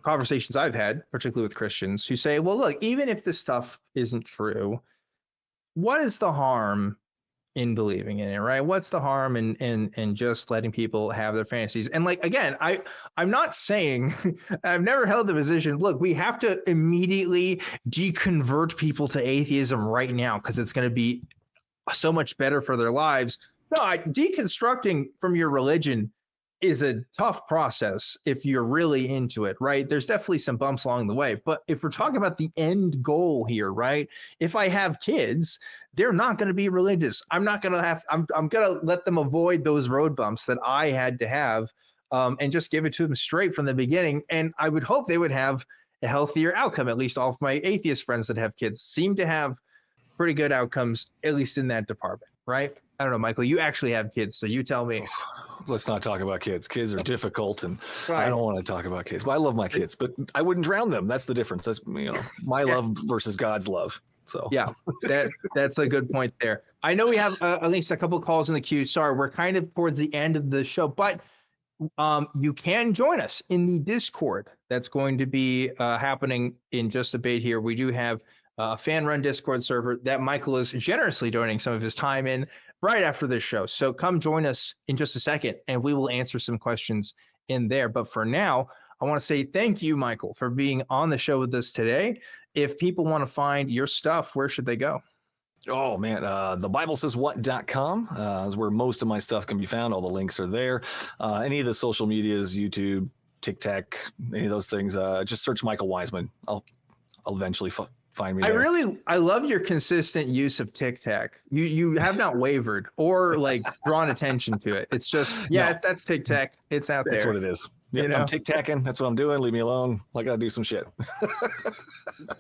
conversations I've had, particularly with Christians, who say, well, look, even if this stuff isn't true, what is the harm in believing in it, right? What's the harm in just letting people have their fantasies? And like, again, I'm not saying, I've never held the position, look, we have to immediately deconvert people to atheism right now because it's going to be so much better for their lives. No, deconstructing from your religion is a tough process if you're really into it, right? There's definitely some bumps along the way. But if we're talking about the end goal here, right? If I have kids, they're not going to be religious. I'm going to let them avoid those road bumps that I had to have, and just give it to them straight from the beginning. And I would hope they would have a healthier outcome. At least all of my atheist friends that have kids seem to have pretty good outcomes, at least in that department, right? I don't know, Michael, you actually have kids, so you tell me. Let's not talk about kids. Kids are difficult, and Right. I don't want to talk about kids. But I love my kids, but I wouldn't drown them. That's the difference. That's my love versus God's love. So yeah, that's a good point there. I know we have at least a couple of calls in the queue. Sorry, we're kind of towards the end of the show, but you can join us in the Discord. That's going to be happening in just a bit here. We do have a fan-run Discord server that Michael is generously donating some of his time in right after this show. So come join us in just a second, and we will answer some questions in there. But for now, I want to say thank you, Michael, for being on the show with us today. If people want to find your stuff, where should they go? Oh man, thebiblesaySwhat.com is where most of my stuff can be found. All the links are there. Any of the social medias, YouTube, TikTok, any of those things, just search Michael Wiseman. I'll eventually find me there. I love your consistent use of TikTok. You have not wavered or like drawn attention to it. It's just, that's TikTok. It's out there. That's what it is. Yeah, I'm tic-tacking. That's what I'm doing. Leave me alone. I got to do some shit.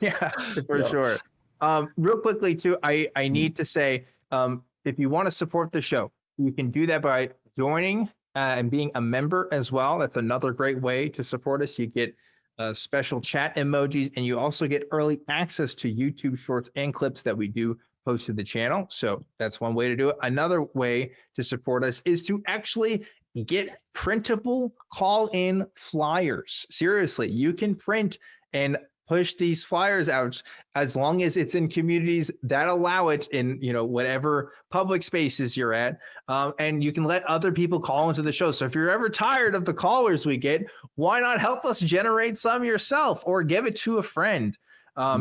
Yeah, for sure. Real quickly too, I need to say, if you want to support the show, you can do that by joining and being a member as well. That's another great way to support us. You get special chat emojis, and you also get early access to YouTube shorts and clips that we do post to the channel. So that's one way to do it. Another way to support us is to actually get printable call-in flyers. Seriously, you can print and push these flyers out as long as it's in communities that allow it in, whatever public spaces you're at. And you can let other people call into the show. So if you're ever tired of the callers we get, why not help us generate some yourself or give it to a friend?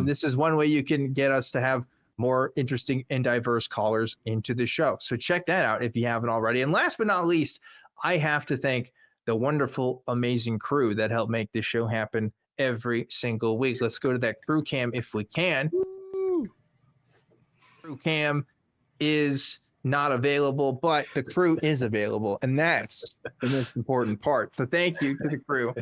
This is one way you can get us to have more interesting and diverse callers into the show. So check that out if you haven't already. And last but not least, I have to thank the wonderful, amazing crew that helped make this show happen every single week. Let's go to that crew cam if we can. crew cam is not available, but the crew is available, and that's the most important part. So thank you to the crew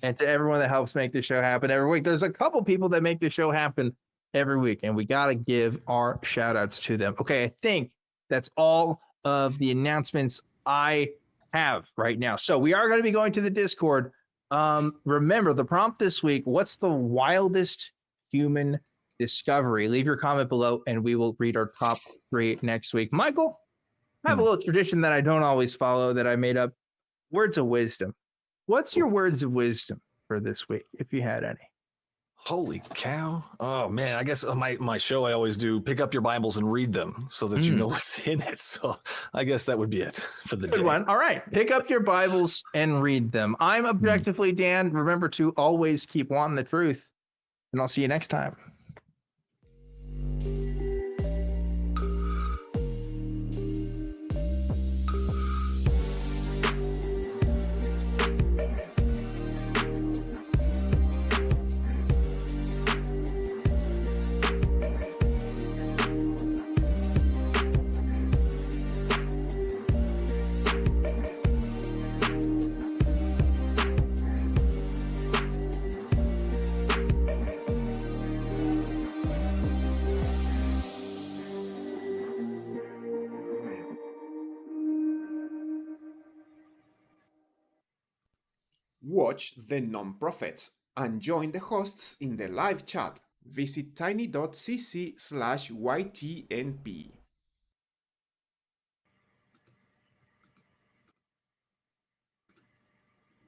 and to everyone that helps make the show happen every week. There's a couple people that make the show happen every week, and we got to give our shout outs to them. Okay, I think that's all of the announcements I have right now. So we are going to be going to the Discord. Remember the prompt this week: what's the wildest human discovery? Leave your comment below, and we will read our top 3 next week. Michael, I have a little tradition that I don't always follow that I made up. Words of wisdom. What's your words of wisdom for this week, if you had any? Holy cow. Oh, man. I guess on my show, I always do pick up your Bibles and read them so that you know what's in it. So I guess that would be it for the day. Good one. All right. Pick up your Bibles and read them. I'm Objectively Dan. Remember to always keep wanting the truth, and I'll see you next time. Watch the non-profits and join the hosts in the live chat. Visit tiny.cc/ytnp.